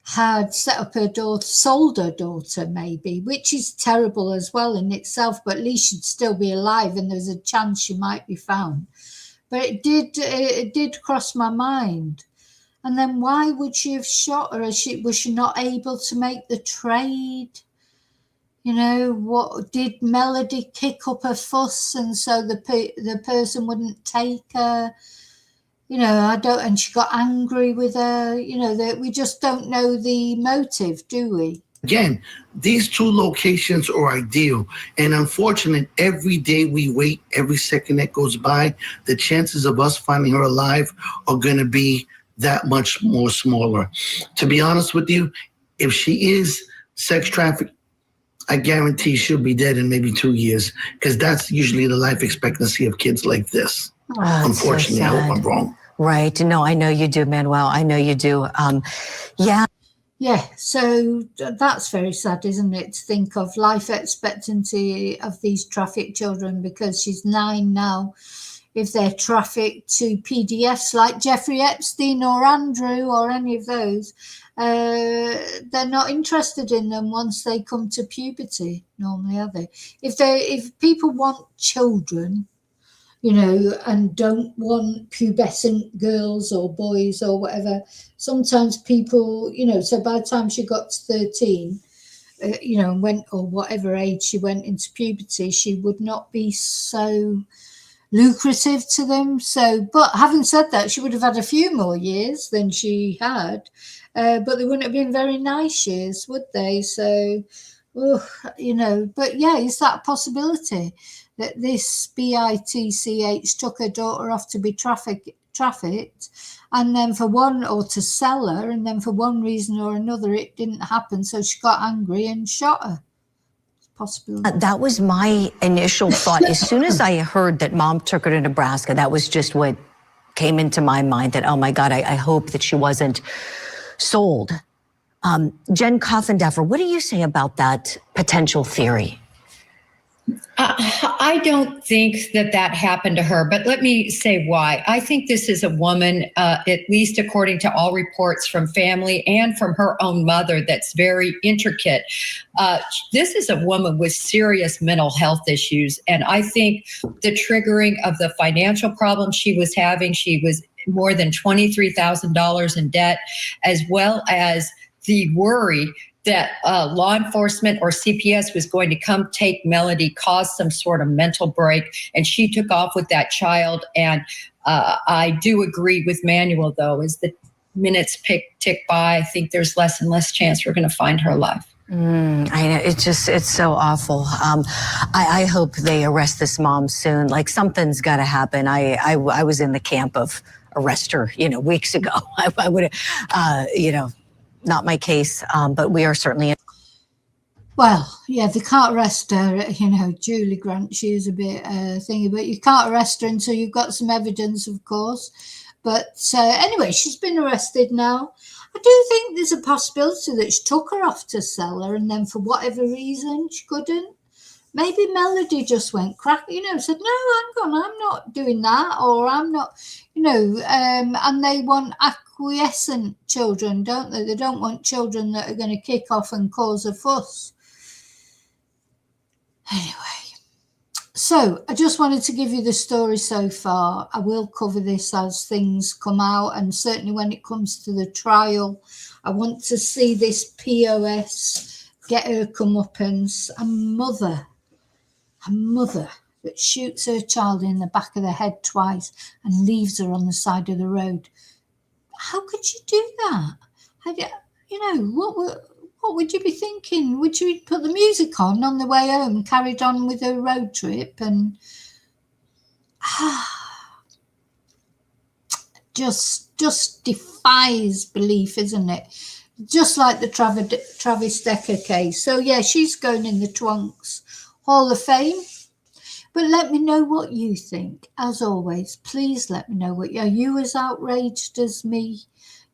had set up her daughter, sold her daughter maybe, which is terrible as well in itself, but at least she'd still be alive and there's a chance she might be found. But it did cross my mind. And then why would she have shot her? Was she not able to make the trade? You know, what did Melodee kick up a fuss and so the person wouldn't take her? You know, and she got angry with her. You know, that we just don't know the motive, do we? Again, these two locations are ideal. And unfortunately, every day we wait, every second that goes by, the chances of us finding her alive are going to be that much more smaller. To be honest with you, if she is sex trafficked, I guarantee she'll be dead in maybe 2 years, because that's usually the life expectancy of kids like this. Unfortunately, I hope I'm wrong. Right. No, I know you do, Manuel. I know you do. Yeah. Yeah, so that's very sad, isn't it, to think of life expectancy of these trafficked children, because she's 9 now. If they're trafficked to PDFs like Jeffrey Epstein or Andrew or any of those, they're not interested in them once they come to puberty, normally, are they? If people want children, you know, and don't want pubescent girls or boys or whatever, sometimes people, you know, so by the time she got to 13, you know, went, or whatever age she went into puberty, she would not be so lucrative to them. So, but having said that, she would have had a few more years than she had, but they wouldn't have been very nice years, would they? So, you know, but yeah, is that a possibility? That this BITCH took her daughter off to be trafficked, and then or to sell her, and then for one reason or another it didn't happen, so she got angry and shot her. possibility. That was my initial thought. As soon as I heard that mom took her to Nebraska, that was just what came into my mind, that, oh my God, I hope that she wasn't sold. Jen Coffindaffer, what do you say about that potential theory? I don't think that happened to her, but let me say why. I think this is a woman, at least according to all reports from family and from her own mother, that's very intricate. This is a woman with serious mental health issues. And I think the triggering of the financial problems she was having, she was more than $23,000 in debt, as well as the worry that law enforcement or CPS was going to come take Melodee, cause some sort of mental break, and she took off with that child. And I do agree with Manuel, though, as the minutes tick by, I think there's less and less chance we're going to find her alive. I know, it's so awful. I hope they arrest this mom soon. Like, something's got to happen. I was in the camp of arrest her, weeks ago. I would have, not my case, but we are certainly. Well, yeah, they can't arrest her. Julie Grant, she is a bit thingy, but you can't arrest her until you've got some evidence, of course. But anyway, she's been arrested now. I do think there's a possibility that she took her off to sell her, and then for whatever reason she couldn't. Maybe Melodee just went crack, said, no, hang on, I'm not doing that, or I'm not, and they want acquiescent children, don't they? They don't want children that are going to kick off and cause a fuss. Anyway, so I just wanted to give you the story so far. I will cover this as things come out, and certainly when it comes to the trial, I want to see this POS get her comeuppance. A mother that shoots her child in the back of the head twice and leaves her on the side of the road. How could you do that? What would you be thinking? Would you put the music on the way home, carried on with her road trip, and just defies belief, isn't it? Just like the Travis Decker case. So yeah, she's going in the Twonks Hall of Fame. But let me know what you think. As always, please let me know are you as outraged as me?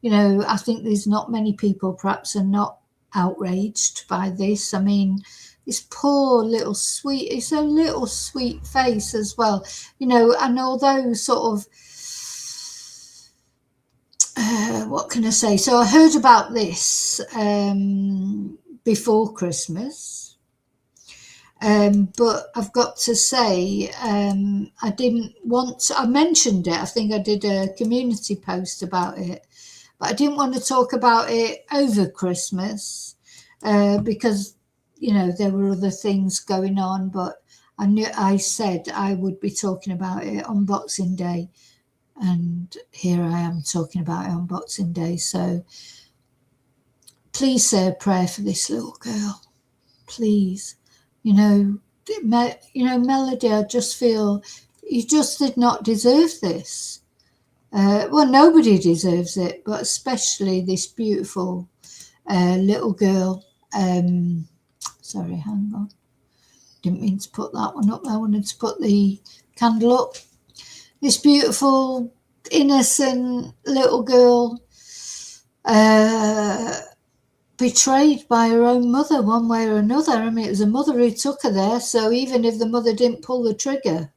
I think there's not many people perhaps are not outraged by this. I mean, this poor little sweet, it's a little sweet face as well, and although sort of, what can I say? So I heard about this before Christmas. But I've got to say, I mentioned it. I think I did a community post about it, but I didn't want to talk about it over Christmas because, there were other things going on, but I said I would be talking about it on Boxing Day, and here I am talking about it on Boxing Day. So please say a prayer for this little girl, please. Melodee, I just feel you just did not deserve this. Well, nobody deserves it, but especially this beautiful little girl. Sorry, hang on. Didn't mean to put that one up. I wanted to put the candle up. This beautiful, innocent little girl betrayed by her own mother one way or another. I mean, it was a mother who took her there, so even if the mother didn't pull the trigger,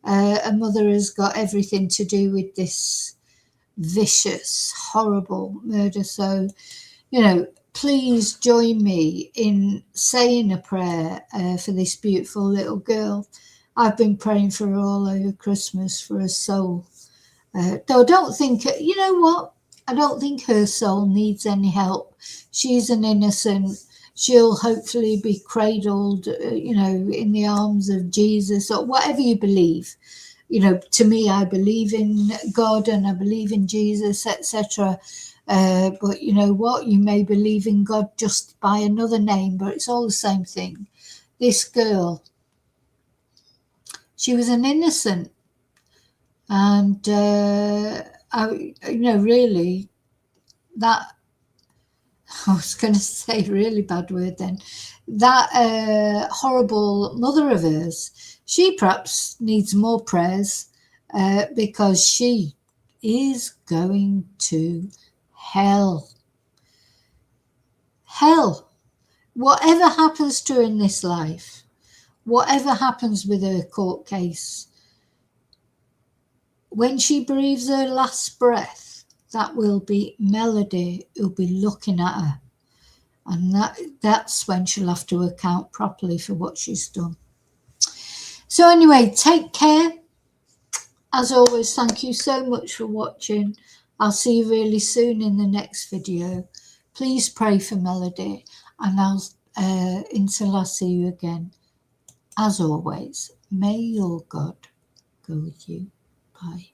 a mother has got everything to do with this vicious, horrible murder. So, please join me in saying a prayer for this beautiful little girl. I've been praying for her all over Christmas, for her soul. Though I don't think, I don't think her soul needs any help. She's an innocent. She'll hopefully be cradled, in the arms of Jesus, or whatever you believe. To me, I believe in God and I believe in Jesus, etc. But you know what? You may believe in God just by another name, but it's all the same thing. This girl, she was an innocent. And, really, that I was going to say a really bad word then, that horrible mother of hers, she perhaps needs more prayers because she is going to hell. Hell. Whatever happens to her in this life, whatever happens with her court case, when she breathes her last breath, that will be Melodee who'll be looking at her. And that's when she'll have to account properly for what she's done. So anyway, take care. As always, thank you so much for watching. I'll see you really soon in the next video. Please pray for Melodee, and until I see you again, as always, may your God go with you. Bye.